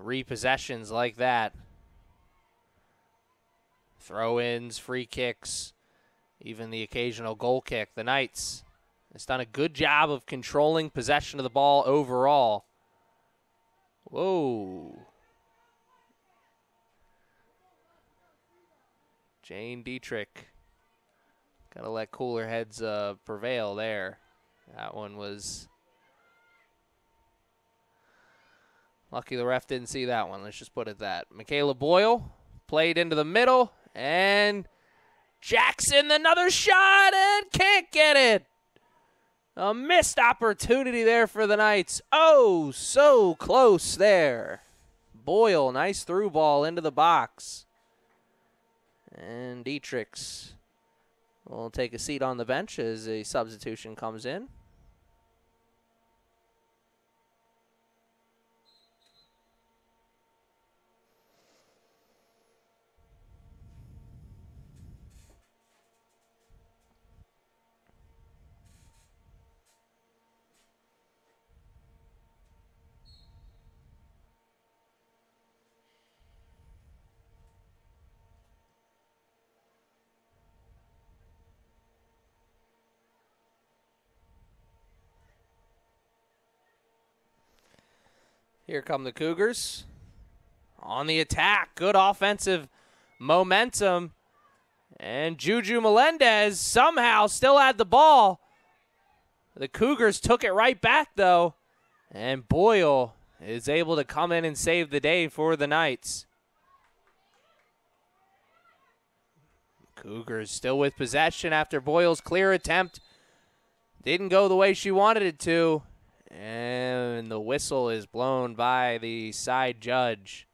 repossessions like that. Throw-ins, free kicks, even the occasional goal kick. The Knights has done a good job of controlling possession of the ball overall. Whoa. Jane Dietrich. Got to let cooler heads prevail there. That one was lucky the ref didn't see that one. Let's just put it that. Michaela Boyle played into the middle, and Jackson, another shot, and can't get it. A missed opportunity there for the Knights. Oh, so close there. Boyle, nice through ball into the box. And Dietrichs will take a seat on the bench as a substitution comes in. Here come the Cougars on the attack. Good offensive momentum. And Juju Melendez somehow still had the ball. The Cougars took it right back, though. And Boyle is able to come in and save the day for the Knights. Cougars still with possession after Boyle's clear attempt. Didn't go the way she wanted it to. And the whistle is blown by the side judge.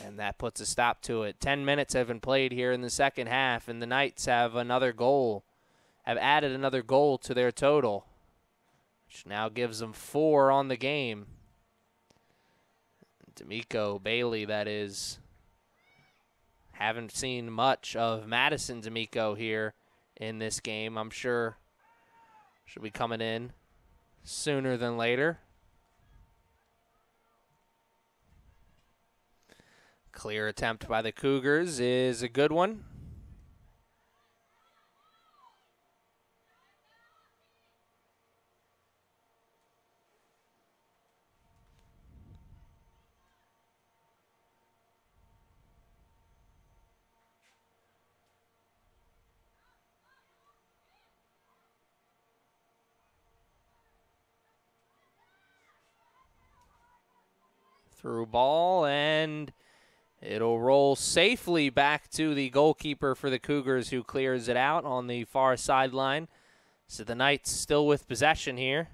And that puts a stop to it. 10 minutes have been played here in the second half, and the Knights have another goal, have added another goal to their total, which now gives them 4 on the game. D'Amico Bailey, that is. Haven't seen much of Madison D'Amico here in this game. I'm sure she'll be coming in sooner than later. Clear attempt by the Cougars is a good one. Through ball, and it'll roll safely back to the goalkeeper for the Cougars, who clears it out on the far sideline. So the Knights still with possession here.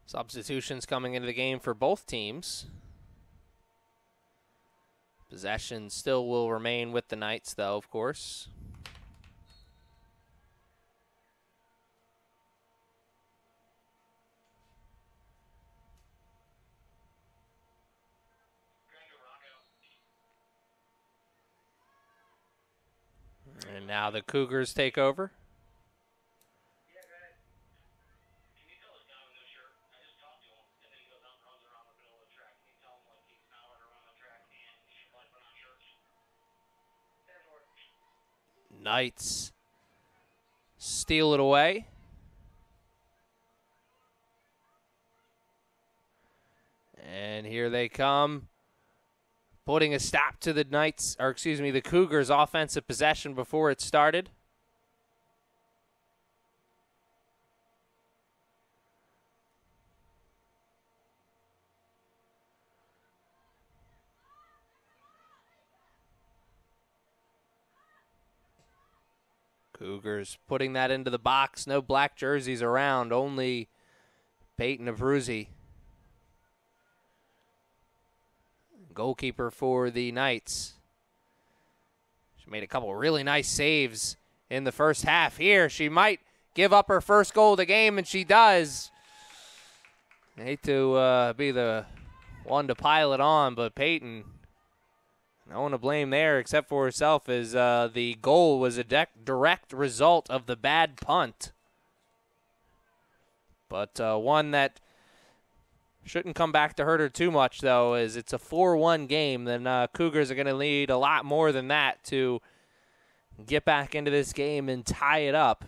Substitutions coming into the game for both teams. Possession still will remain with the Knights, though, of course. And now the Cougars take over. Knights steal it away. And here they come, putting a stop to the Knights, or excuse me, the Cougars' offensive possession before it started. Cougars putting that into the box. No black jerseys around, only Peyton Abruzzi. Goalkeeper for the Knights. She made a couple really nice saves in the first half. Here, she might give up her first goal of the game, and she does. I hate to be the one to pile it on, but Peyton, no one to blame there except for herself, as the goal was a direct result of the bad punt. But one that shouldn't come back to hurt her too much, though, as it's a 4-1 game. Then Cougars are going to need a lot more than that to get back into this game and tie it up.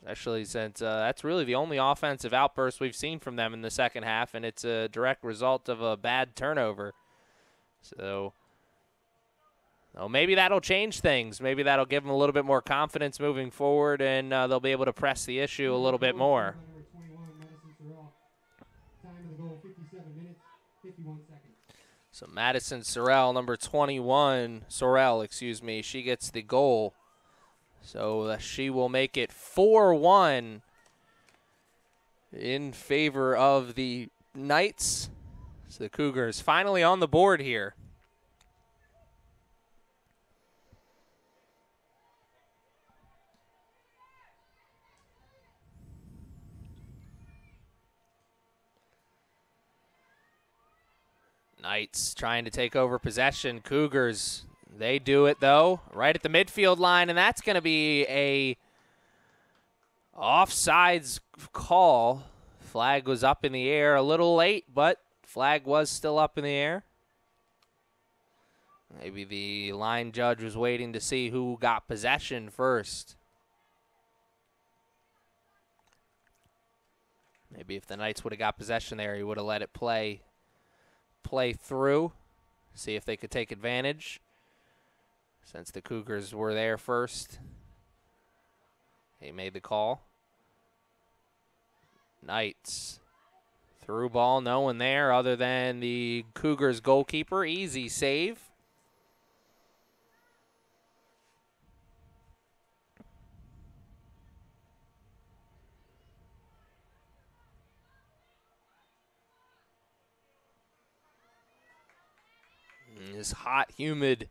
Especially since that's really the only offensive outburst we've seen from them in the second half, and it's a direct result of a bad turnover. So, well, maybe that'll change things. Maybe that'll give them a little bit more confidence moving forward, and they'll be able to press the issue a little bit more. So Madison Sorrell, number 21, she gets the goal. So she will make it 4-1 in favor of the Knights. So the Cougars finally on the board here. Knights trying to take over possession. Cougars, they do it, though, right at the midfield line, and that's going to be a offsides call. Flag was up in the air a little late, but flag was still up in the air. Maybe the line judge was waiting to see who got possession first. Maybe if the Knights would have got possession there, he would have let it play through, see if they could take advantage. Since the Cougars were there first, he made the call. Knights through ball, no one there other than the Cougars goalkeeper. Easy save. This hot, humid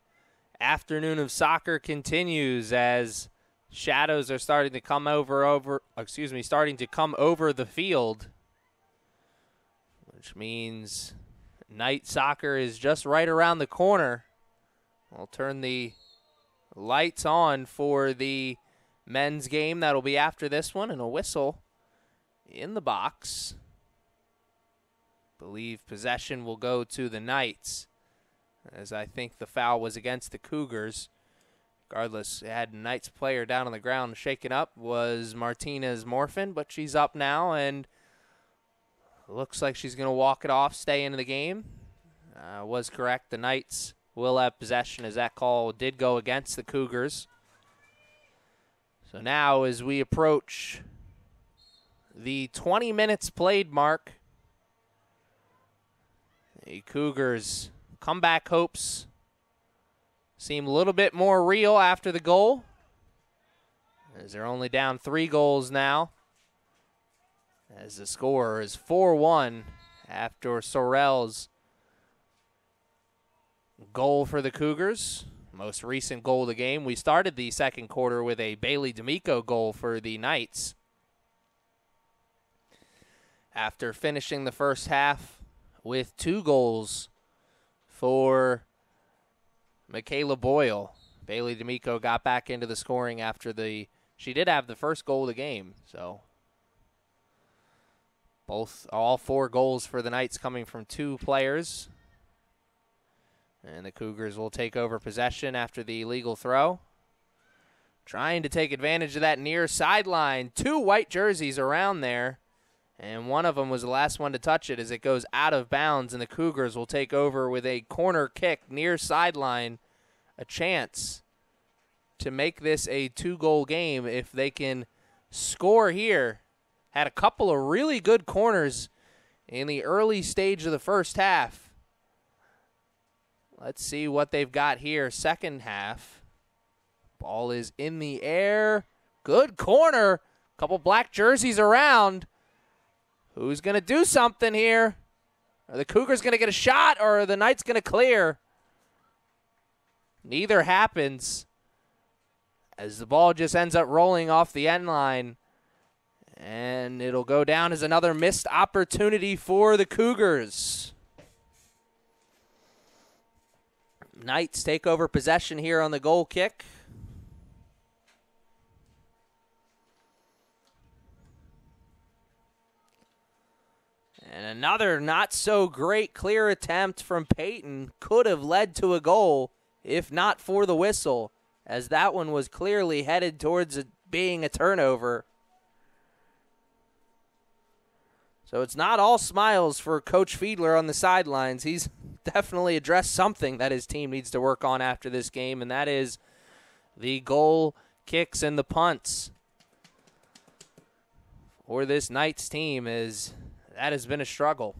afternoon of soccer continues as shadows are starting to come starting to come over the field, which means night soccer is just right around the corner. I'll turn the lights on for the men's game that'll be after this one, and a whistle in the box. Believe possession will go to the Knights, as I think the foul was against the Cougars. Regardless, it had a Knights player down on the ground shaken up, was Martinez Morphin, but she's up now, and looks like she's going to walk it off, stay into the game. Was correct. The Knights will have possession, as that call did go against the Cougars. So now as we approach the 20 minutes played mark, the Cougars' comeback hopes seem a little bit more real after the goal, as they're only down 3 goals now, as the score is 4-1 after Sorrell's goal for the Cougars. Most recent goal of the game. We started the second quarter with a Bailey D'Amico goal for the Knights, after finishing the first half with 2 goals for Michaela Boyle. Bailey D'Amico got back into the scoring after she did have the first goal of the game. So all 4 goals for the Knights coming from 2 players. And the Cougars will take over possession after the illegal throw. Trying to take advantage of that near sideline. 2 white jerseys around there, and one of them was the last one to touch it as it goes out of bounds, and the Cougars will take over with a corner kick near sideline. A chance to make this a 2-goal game if they can score here. Had a couple of really good corners in the early stage of the first half. Let's see what they've got here. Second half. Ball is in the air. Good corner. Couple black jerseys around. Who's going to do something here? Are the Cougars going to get a shot, or are the Knights going to clear? Neither happens, as the ball just ends up rolling off the end line. And it'll go down as another missed opportunity for the Cougars. Knights take over possession here on the goal kick. And another not-so-great clear attempt from Peyton could have led to a goal if not for the whistle, as that one was clearly headed towards being a turnover. So it's not all smiles for Coach Fiedler on the sidelines. He's definitely addressed something that his team needs to work on after this game, and that is the goal kicks and the punts for this Knights team, as that has been a struggle.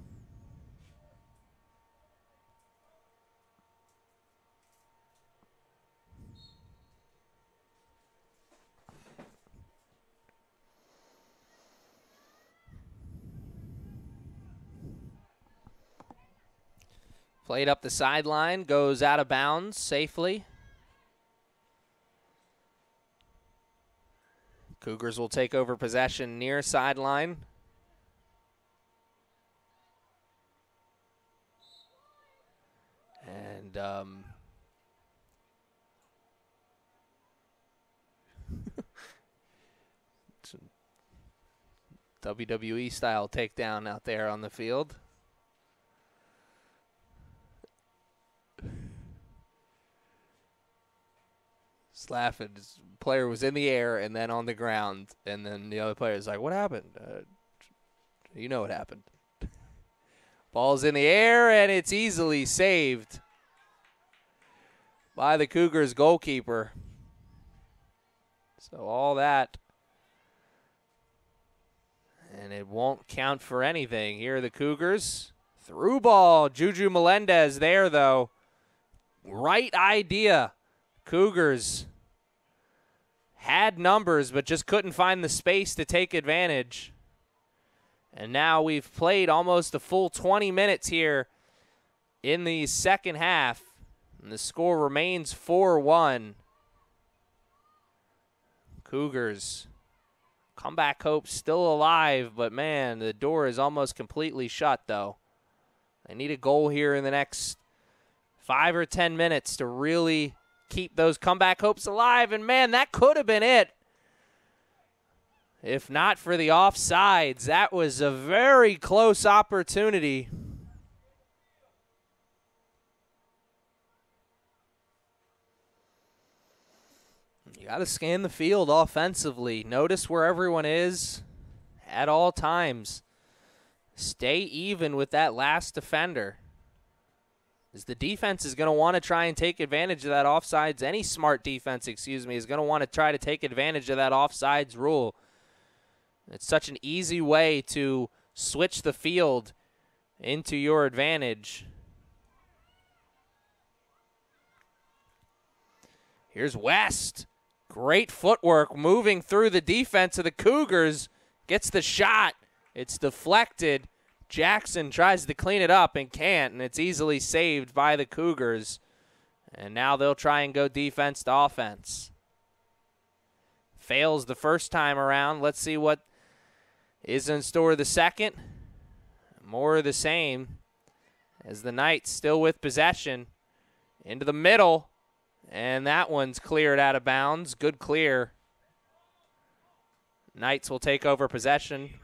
Played up the sideline, goes out of bounds safely. Cougars will take over possession near sideline. And WWE style takedown out there on the field. Laughing. His player was in the air and then on the ground, and then the other player is like, "What happened?" You know what happened. Ball's in the air, and it's easily saved by the Cougars goalkeeper. So all that, and it won't count for anything. Here are the Cougars. Through ball. Juju Melendez there, though. Right idea. Cougars had numbers, but just couldn't find the space to take advantage. And now we've played almost a full 20 minutes here in the second half, and the score remains 4-1. Cougars, comeback hope still alive, but man, the door is almost completely shut, though. They need a goal here in the next 5 or 10 minutes to really keep those comeback hopes alive, and man, that could have been it. If not for the offsides, that was a very close opportunity. You got to scan the field offensively. Notice where everyone is at all times. Stay even with that last defender. As the defense is going to want to try and take advantage of that offsides. Any smart defense, is going to want to try to take advantage of that offsides rule. It's such an easy way to switch the field into your advantage. Here's West. Great footwork moving through the defense of the Cougars. Gets the shot. It's deflected. Jackson tries to clean it up and can't, and it's easily saved by the Cougars. And now they'll try and go defense to offense. Fails the first time around. Let's see what is in store the second. More of the same as the Knights still with possession. Into the middle, and that one's cleared out of bounds. Good clear. Knights will take over possession.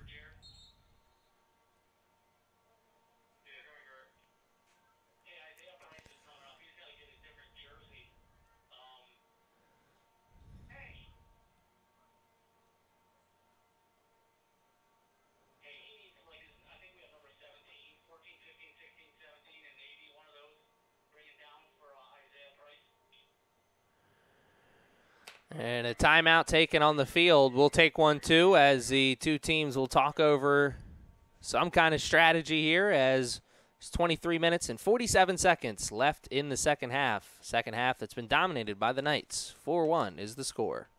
And a timeout taken on the field. We'll take one, too, as the two teams will talk over some kind of strategy here as there's 23 minutes and 47 seconds left in the second half. Second half that's been dominated by the Knights. 4-1 is the score.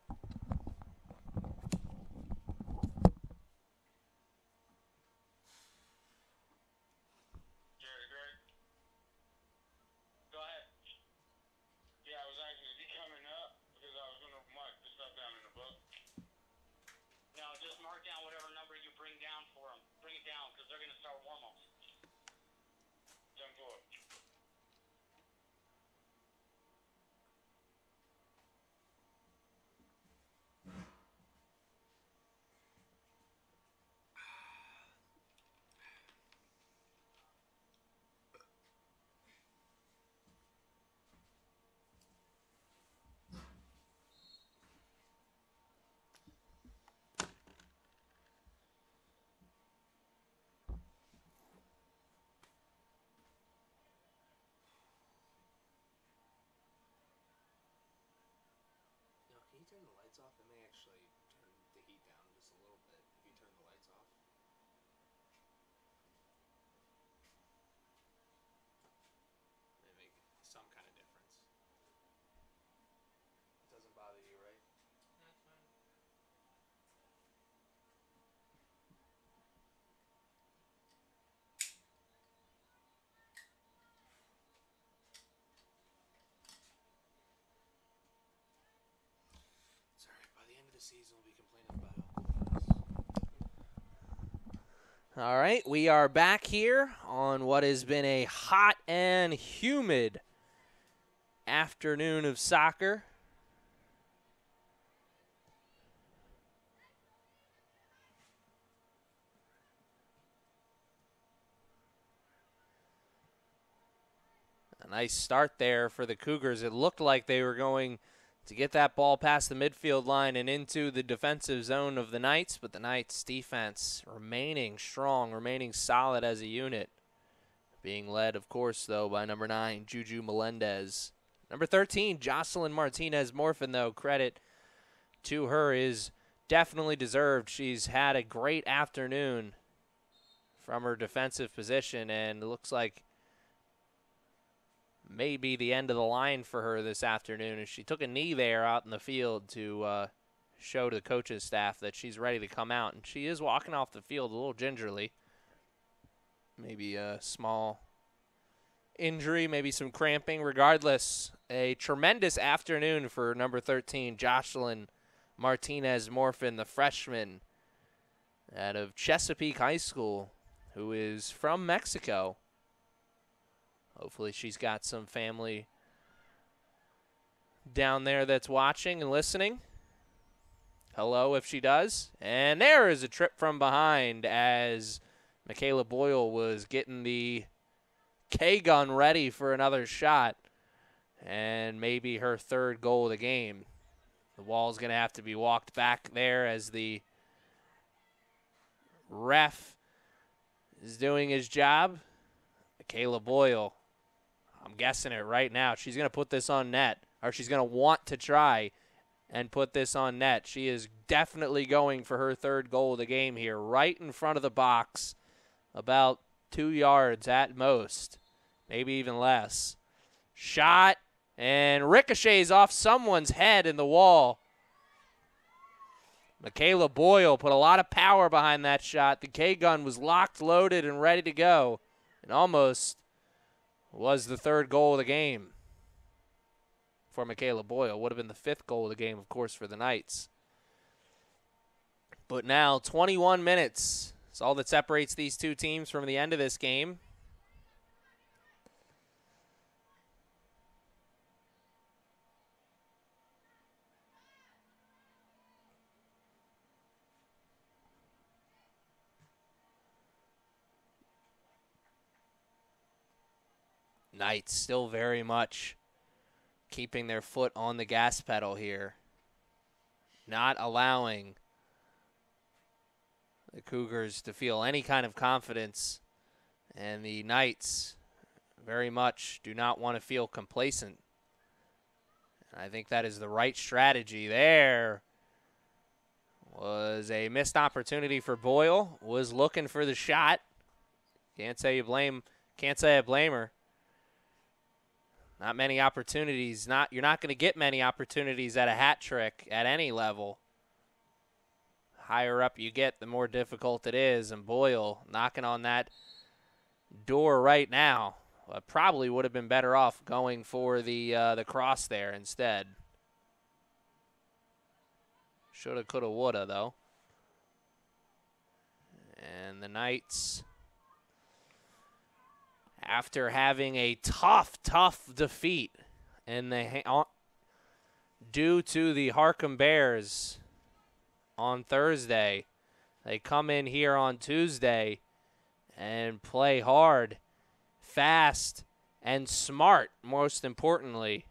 Turn the lights off, it may actually turn the heat down just a little bit if you turn the lights off. May make some kind of difference. It doesn't bother you, right? That's fine. Season will be complaining about. All right, we are back here on what has been a hot and humid afternoon of soccer. A nice start there for the Cougars. It looked like they were going to get that ball past the midfield line and into the defensive zone of the Knights, but the Knights' defense remaining strong, remaining solid as a unit. Being led, of course, though, by number 9, Juju Melendez. Number 13, Jocelyn Martinez-Morfin, though, credit to her is definitely deserved. She's had a great afternoon from her defensive position, and it looks like maybe the end of the line for her this afternoon as she took a knee there out in the field to show to the coaching staff that she's ready to come out. And she is walking off the field a little gingerly. Maybe a small injury, maybe some cramping. Regardless, a tremendous afternoon for number 13, Jocelyn Martinez-Morfin, the freshman out of Chesapeake High School, who is from Mexico. Hopefully she's got some family down there that's watching and listening. Hello if she does. And there is a trip from behind as Michaela Boyle was getting the K-gun ready for another shot. And maybe her third goal of the game. The wall's going to have to be walked back there as the ref is doing his job. Michaela Boyle, I'm guessing it right now. She's going to put this on net, or she's going to want to try and put this on net. She is definitely going for her third goal of the game here, right in front of the box, about 2 yards at most, maybe even less. Shot, and ricochets off someone's head in the wall. Michaela Boyle put a lot of power behind that shot. The K-gun was locked, loaded, and ready to go, and almost was the third goal of the game for Michaela Boyle. Would have been the fifth goal of the game, of course, for the Knights. But now 21 minutes is all that separates these two teams from the end of this game. Knights still very much keeping their foot on the gas pedal here, not allowing the Cougars to feel any kind of confidence, and the Knights very much do not want to feel complacent. And I think that is the right strategy. There was a missed opportunity for Boyle, was looking for the shot. Can't say I blame her. Not many opportunities. You're not going to get many opportunities at a hat trick at any level. Higher up you get, the more difficult it is. And Boyle knocking on that door right now. Probably would have been better off going for the cross there instead. Shoulda, coulda, woulda, though. And the Knights, after having a tough defeat due to the Harcum Bears on Thursday, they come in here on Tuesday and play hard, fast, and smart, most importantly.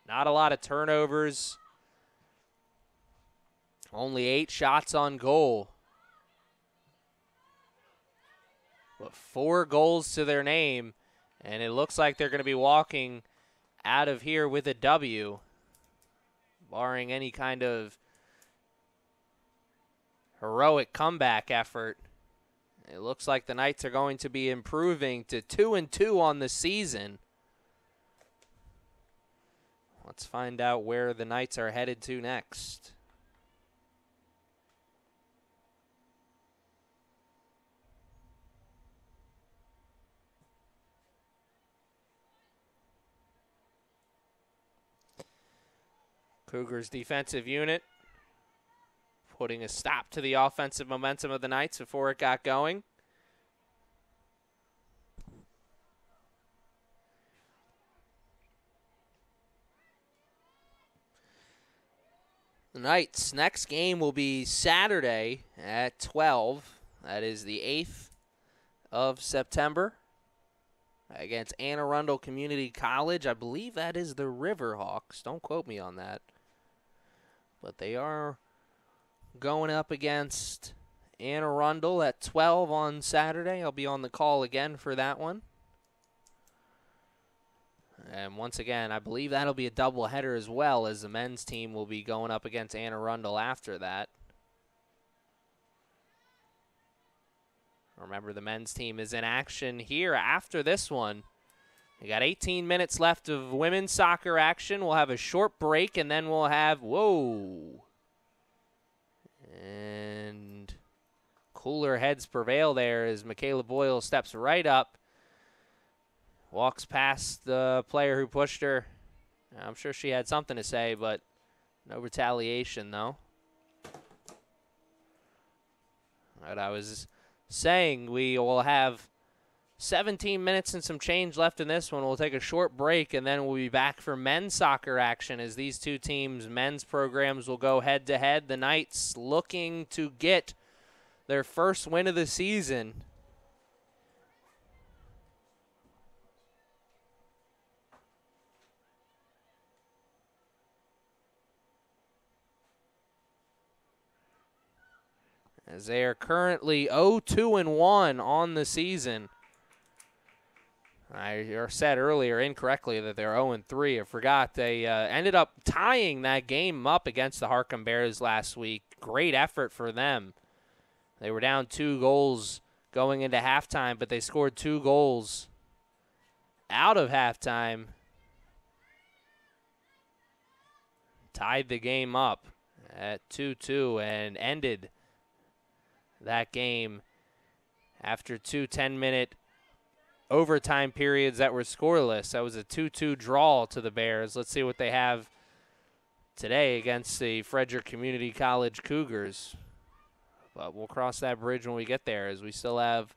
Not a lot of turnovers. Only 8 shots on goal. But 4 goals to their name, and it looks like they're going to be walking out of here with a W, barring any kind of heroic comeback effort. It looks like the Knights are going to be improving to 2-2 on the season. Let's find out where the Knights are headed to next. Cougars defensive unit putting a stop to the offensive momentum of the Knights before it got going. The Knights' next game will be Saturday at 12. That is the 8th of September against Anne Arundel Community College. I believe that is the Riverhawks. Don't quote me on that. But they are going up against Anne Arundel at 12 on Saturday. I'll be on the call again for that one. And once again, I believe that'll be a doubleheader as well, as the men's team will be going up against Anne Arundel after that. Remember, the men's team is in action here after this one. We got 18 minutes left of women's soccer action. We'll have a short break, and then we'll have, whoa. And cooler heads prevail there as Michaela Boyle steps right up. Walks past the player who pushed her. I'm sure she had something to say, but no retaliation, though. But I was saying we will have 17 minutes and some change left in this one. We'll take a short break, and then we'll be back for men's soccer action as these two teams' men's programs will go head-to-head. The Knights looking to get their first win of the season. As they are currently 0-2-1 on the season. I said earlier incorrectly that they're 0-3. I forgot they ended up tying that game up against the Harcum Bears last week. Great effort for them. They were down 2 goals going into halftime, but they scored 2 goals out of halftime. Tied the game up at 2-2 and ended that game after 2 10-minute overtime periods that were scoreless. That was a 2-2 draw to the Bears. Let's see what they have today against the Frederick Community College Cougars. But we'll cross that bridge when we get there, as we still have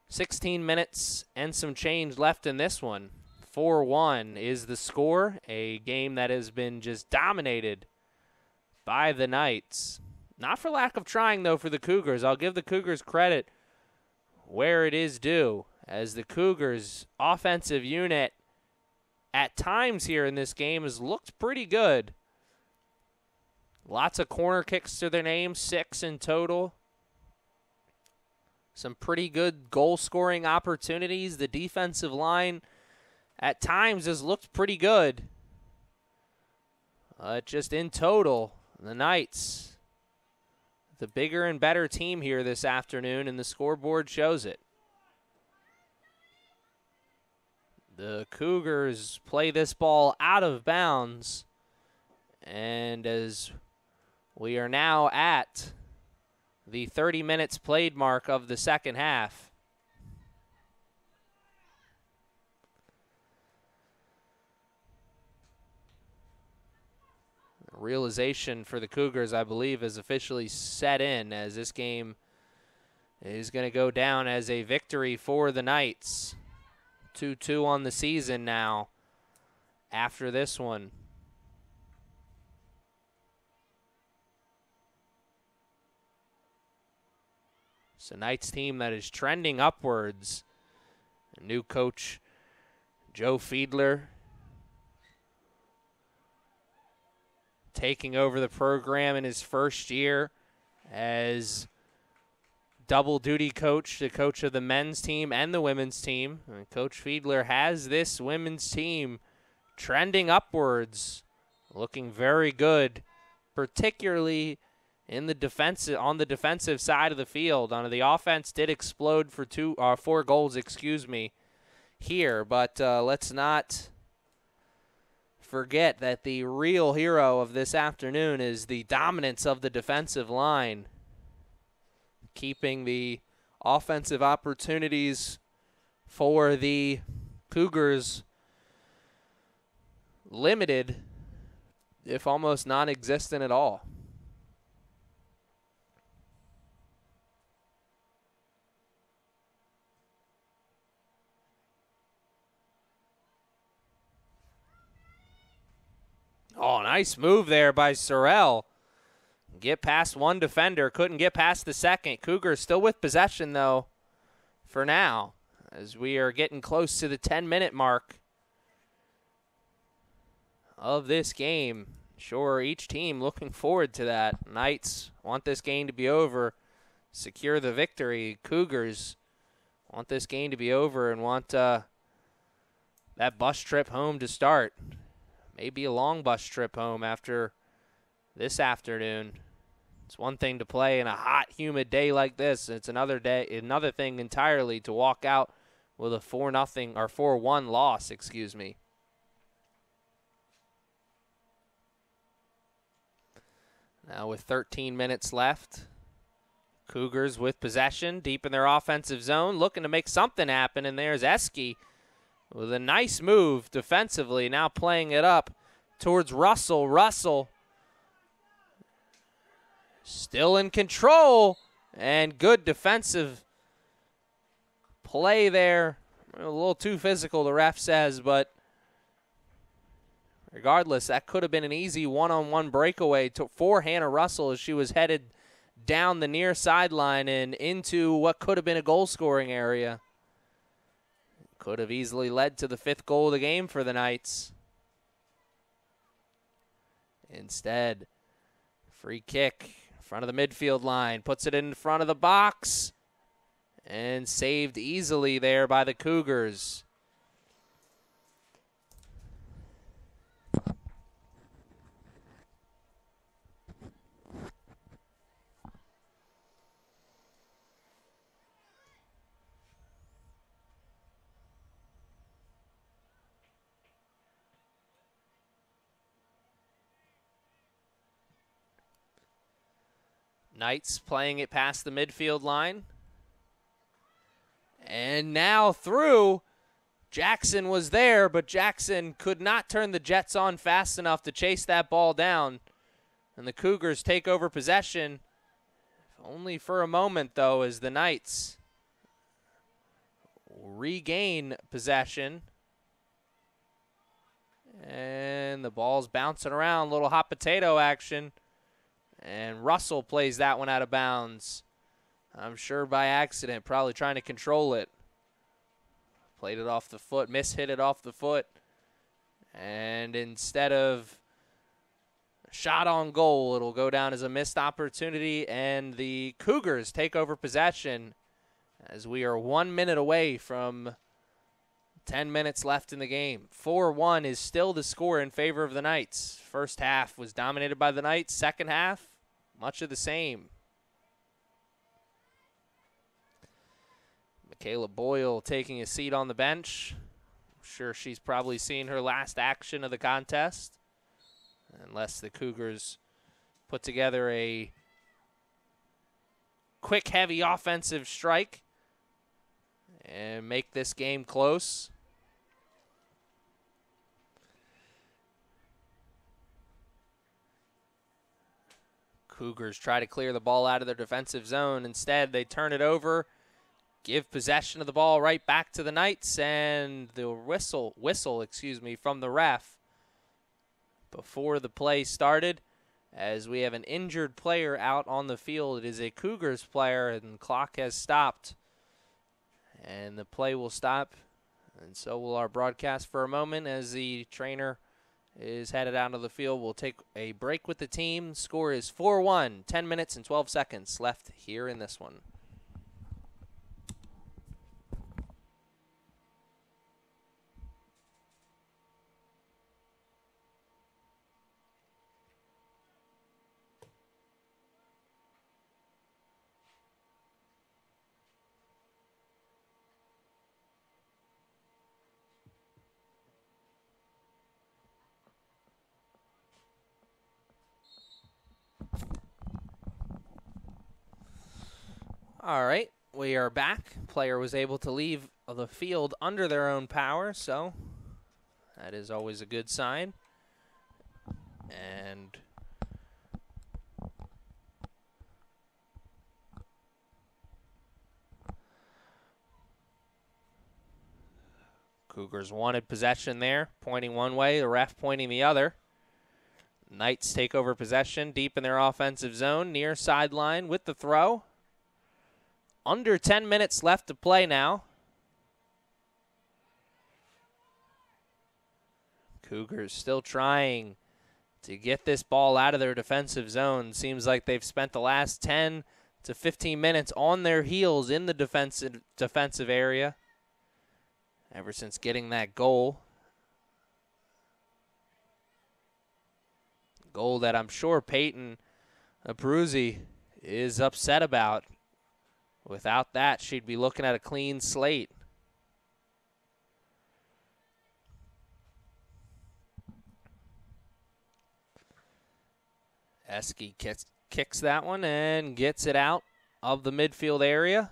16 minutes and some change left in this one. 4-1 is the score, a game that has been just dominated by the Knights. Not for lack of trying, though, for the Cougars. I'll give the Cougars credit where it is due, as the Cougars' offensive unit at times here in this game has looked pretty good. Lots of corner kicks to their name, 6 in total. Some pretty good goal-scoring opportunities. The defensive line at times has looked pretty good. Just in total, the Knights, the bigger and better team here this afternoon, and the scoreboard shows it. The Cougars play this ball out of bounds, and as we are now at the 30 minutes played mark of the second half. Realization for the Cougars, I believe, is officially set in, as this game is going to go down as a victory for the Knights. 2-2 on the season now after this one. It's a Knights team that is trending upwards. A new coach, Joe Fiedler, taking over the program in his first year as double duty coach, the coach of the men's team and the women's team. And Coach Fiedler has this women's team trending upwards, looking very good, particularly in the defensive, on the defensive side of the field. On the offense did explode for 4 goals, here, but let's not forget that the real hero of this afternoon is the dominance of the defensive line, keeping the offensive opportunities for the Cougars limited, if almost non-existent at all. Oh, nice move there by Sorrell. Get past one defender. Couldn't get past the second. Cougars still with possession, though, for now, as we are getting close to the 10-minute mark of this game. Sure, each team looking forward to that. Knights want this game to be over, secure the victory. Cougars want this game to be over and want that bus trip home to start. Maybe a long bus trip home after this afternoon. It's one thing to play in a hot, humid day like this. It's another thing entirely to walk out with a 4-0 or 4-1 loss, excuse me. Now with 13 minutes left, Cougars with possession, deep in their offensive zone, looking to make something happen, and there's Eske with a nice move defensively, now playing it up towards Russell. Russell still in control, and good defensive play there. A little too physical, the ref says, but regardless, that could have been an easy one-on-one breakaway for Hannah Russell as she was headed down the near sideline and into what could have been a goal-scoring area. Could have easily led to the 5th goal of the game for the Knights. Instead, free kick in front of the midfield line, puts it in front of the box, and saved easily there by the Cougars. Knights playing it past the midfield line. And now through. Jackson was there, but Jackson could not turn the Jets on fast enough to chase that ball down. And the Cougars take over possession. Only for a moment, though, as the Knights regain possession. And the ball's bouncing around, little hot potato action. And Russell plays that one out of bounds. I'm sure by accident, probably trying to control it. Played it off the foot, mishit it off the foot. And instead of a shot on goal, it'll go down as a missed opportunity. And the Cougars take over possession as we are 1 minute away from 10 minutes left in the game. 4-1 is still the score in favor of the Knights. First half was dominated by the Knights. Second half, much of the same. Michaela Boyle taking a seat on the bench. I'm sure she's probably seen her last action of the contest, unless the Cougars put together a quick, heavy offensive strike and make this game close. Cougars try to clear the ball out of their defensive zone. Instead, they turn it over, give possession of the ball right back to the Knights, and the whistle, from the ref before the play started, as we have an injured player out on the field. It is a Cougars player, and the clock has stopped, and the play will stop, and so will our broadcast for a moment as the trainer is headed out of the field. We'll take a break with the team. Score is 4-1, 10 minutes and 12 seconds left here in this one. All right, we are back. Player was able to leave the field under their own power, so that is always a good sign. And Cougars wanted possession there, pointing one way, the ref pointing the other. Knights take over possession deep in their offensive zone, near sideline with the throw. Under 10 minutes left to play now. Cougars still trying to get this ball out of their defensive zone. Seems like they've spent the last 10 to 15 minutes on their heels in the defensive area ever since getting that goal. Goal that I'm sure Peyton Abruzzi is upset about. Without that, she'd be looking at a clean slate. Eske kicks that one and gets it out of the midfield area.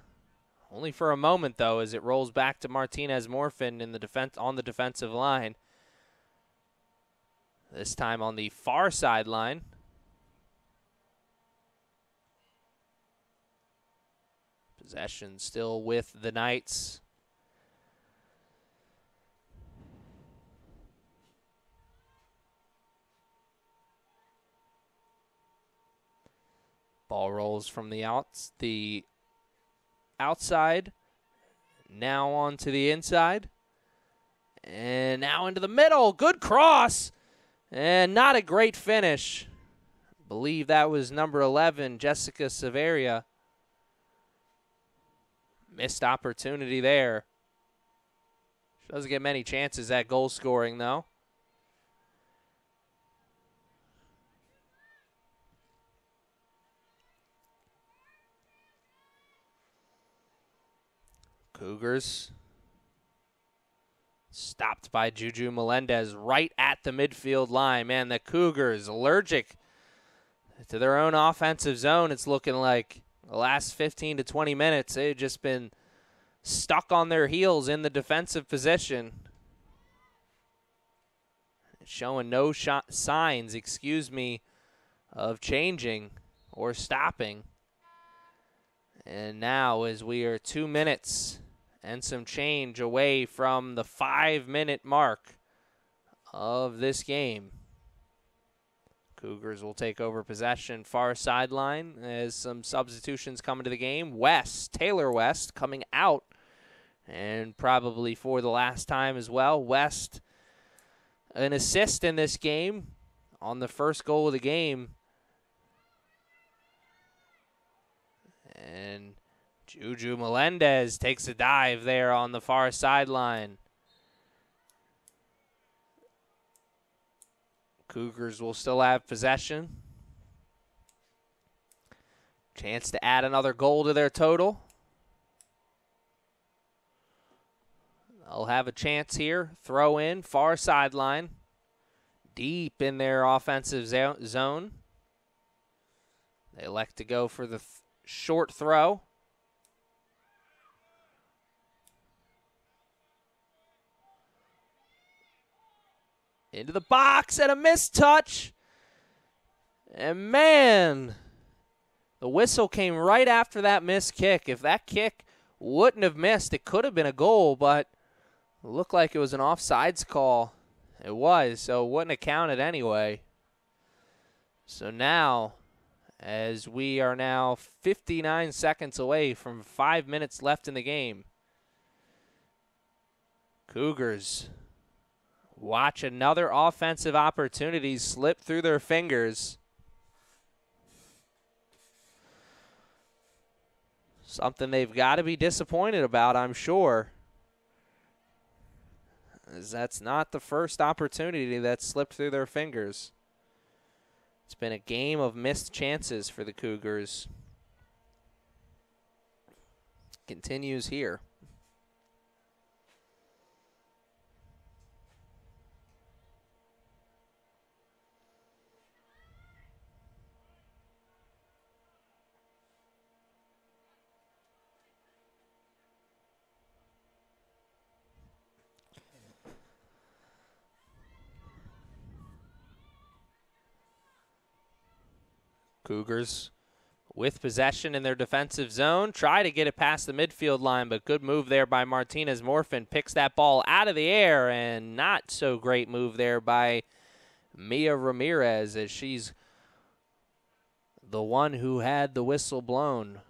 Only for a moment, though, as it rolls back to Martinez-Morfin in the on the defensive line. This time on the far sideline. Possession still with the Knights. Ball rolls from the outside. Now on to the inside. And now into the middle. Good cross. And not a great finish. I believe that was number 11, Jessica Severia. Missed opportunity there. She doesn't get many chances at goal scoring, though. Cougars stopped by Juju Melendez right at the midfield line. Man, the Cougars allergic to their own offensive zone. It's looking like the last 15 to 20 minutes, they've just been stuck on their heels in the defensive position. Showing no signs, of changing or stopping. And now, as we are 2 minutes and some change away from the 5-minute mark of this game, Cougars will take over possession far sideline as some substitutions come into the game. Taylor West coming out, and probably for the last time as well. West, an assist in this game on the first goal of the game. And Juju Melendez takes a dive there on the far sideline. Cougars will still have possession. Chance to add another goal to their total. They'll have a chance here. Throw in, far sideline. Deep in their offensive zone. They elect to go for the short throw. Into the box and a missed touch. And man, the whistle came right after that missed kick. If that kick wouldn't have missed, it could have been a goal, but it looked like it was an offsides call. It was, so it wouldn't have counted anyway. So now, as we are now 59 seconds away from 5 minutes left in the game, Cougars watch another offensive opportunity slip through their fingers. Something they've got to be disappointed about, I'm sure, as that's not the first opportunity that's slipped through their fingers. It's been a game of missed chances for the Cougars. Continues here. Cougars with possession in their defensive zone. Try to get it past the midfield line, but good move there by Martinez-Morfin. Picks that ball out of the air, and not so great move there by Mia Ramirez, as she's the one who had the whistle blown.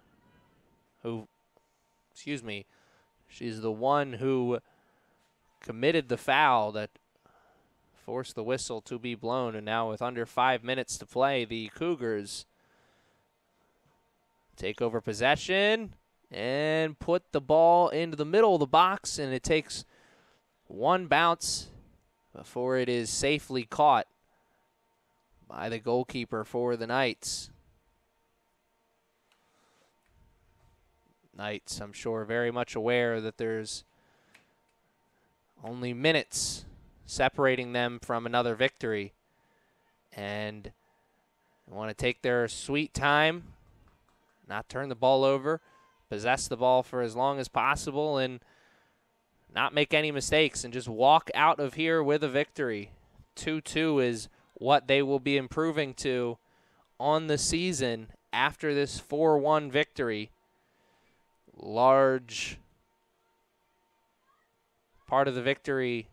She's the one who committed the foul that forced the whistle to be blown. And now with under 5 minutes to play, the Cougars take over possession and put the ball into the middle of the box, and it takes one bounce before it is safely caught by the goalkeeper for the Knights. Knights, I'm sure, very much aware that there's only minutes separating them from another victory, and want to take their sweet time, not turn the ball over, possess the ball for as long as possible, and not make any mistakes, and just walk out of here with a victory. 2-2 is what they will be improving to on the season after this 4-1 victory. Large part of the victory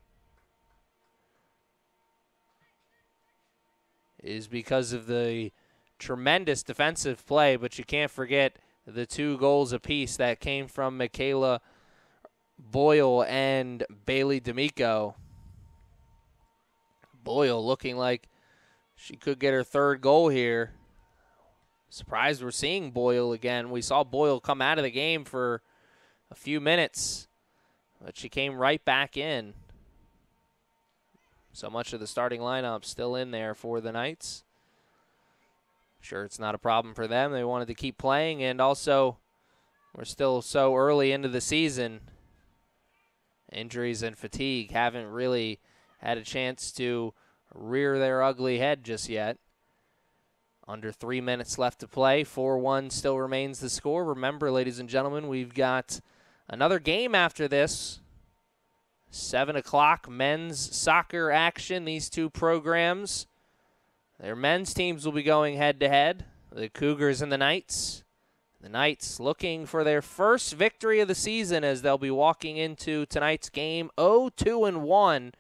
is because of the tremendous defensive play, but you can't forget the 2 goals apiece that came from Michaela Boyle and Bailey D'Amico. Boyle looking like she could get her 3rd goal here. Surprised we're seeing Boyle again. We saw Boyle come out of the game for a few minutes, but she came right back in. So much of the starting lineup still in there for the Knights. Sure, it's not a problem for them. They wanted to keep playing, and also we're still so early into the season. Injuries and fatigue haven't really had a chance to rear their ugly head just yet. Under 3 minutes left to play. 4-1 still remains the score. Remember, ladies and gentlemen, we've got another game after this. 7 o'clock men's soccer action. These 2 programs, their men's teams will be going head-to-head. The Cougars and the Knights. The Knights looking for their first victory of the season as they'll be walking into tonight's game 0-2-1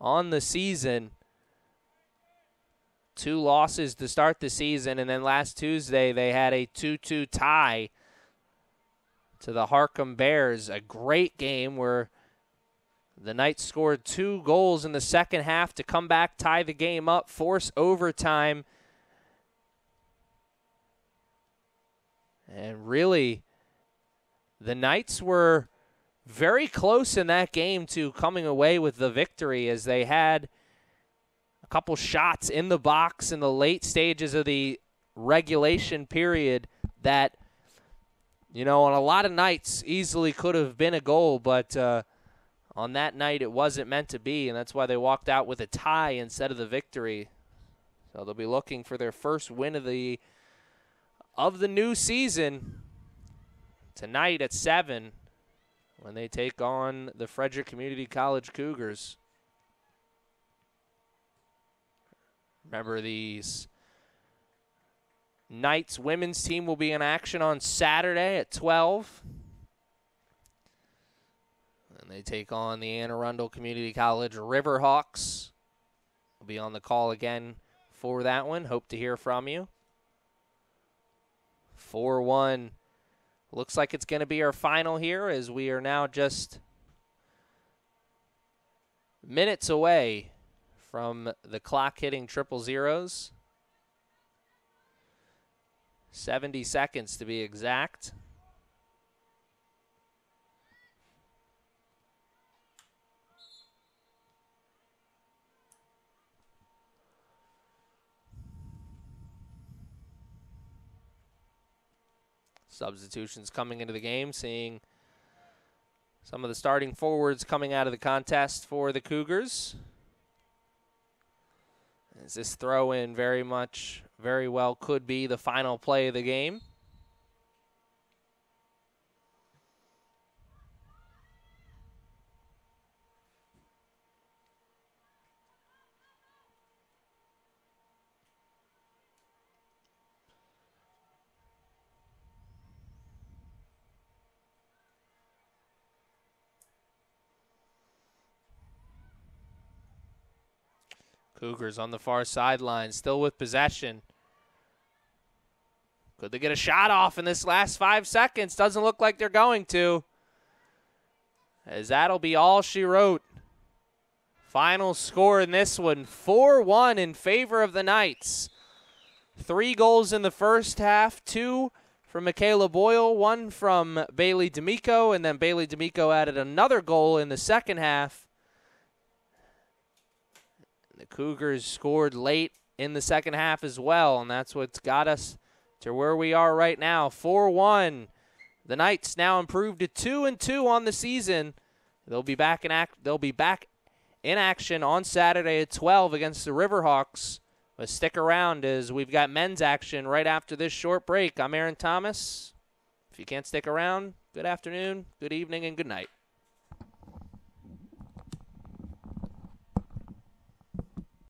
on the season. 2 losses to start the season, and then last Tuesday they had a 2-2 tie to the Harcum Bears. A great game where the Knights scored 2 goals in the second half to come back, tie the game up, force overtime. And really, the Knights were very close in that game to coming away with the victory, as they had a couple shots in the box in the late stages of the regulation period that, you know, on a lot of nights easily could have been a goal, but on that night it wasn't meant to be, and that's why they walked out with a tie instead of the victory. So they'll be looking for their first win of the new season tonight at 7 when they take on the Frederick Community College Cougars. Remember, these Knights women's team will be in action on Saturday at 12. And they take on the Anne Arundel Community College Riverhawks. We'll be on the call again for that one. Hope to hear from you. 4-1. Looks like it's going to be our final here, as we are now just minutes away from the clock hitting triple zeros. 70 seconds to be exact. Substitutions coming into the game, seeing some of the starting forwards coming out of the contest for the Cougars. As this throw-in very well could be the final play of the game. Cougars on the far sideline, still with possession. Could they get a shot off in this last 5 seconds? Doesn't look like they're going to, as that'll be all she wrote. Final score in this one, 4-1 in favor of the Knights. 3 goals in the first half, 2 from Michaela Boyle, 1 from Bailey D'Amico, and then Bailey D'Amico added another goal in the second half. The Cougars scored late in the second half as well, and that's what's got us to where we are right now, 4-1. The Knights now improved to 2-2 on the season. They'll be back in action on Saturday at 12 against the Riverhawks. But stick around as we've got men's action right after this short break. I'm Aaron Thomas. If you can't stick around, good afternoon, good evening, and good night.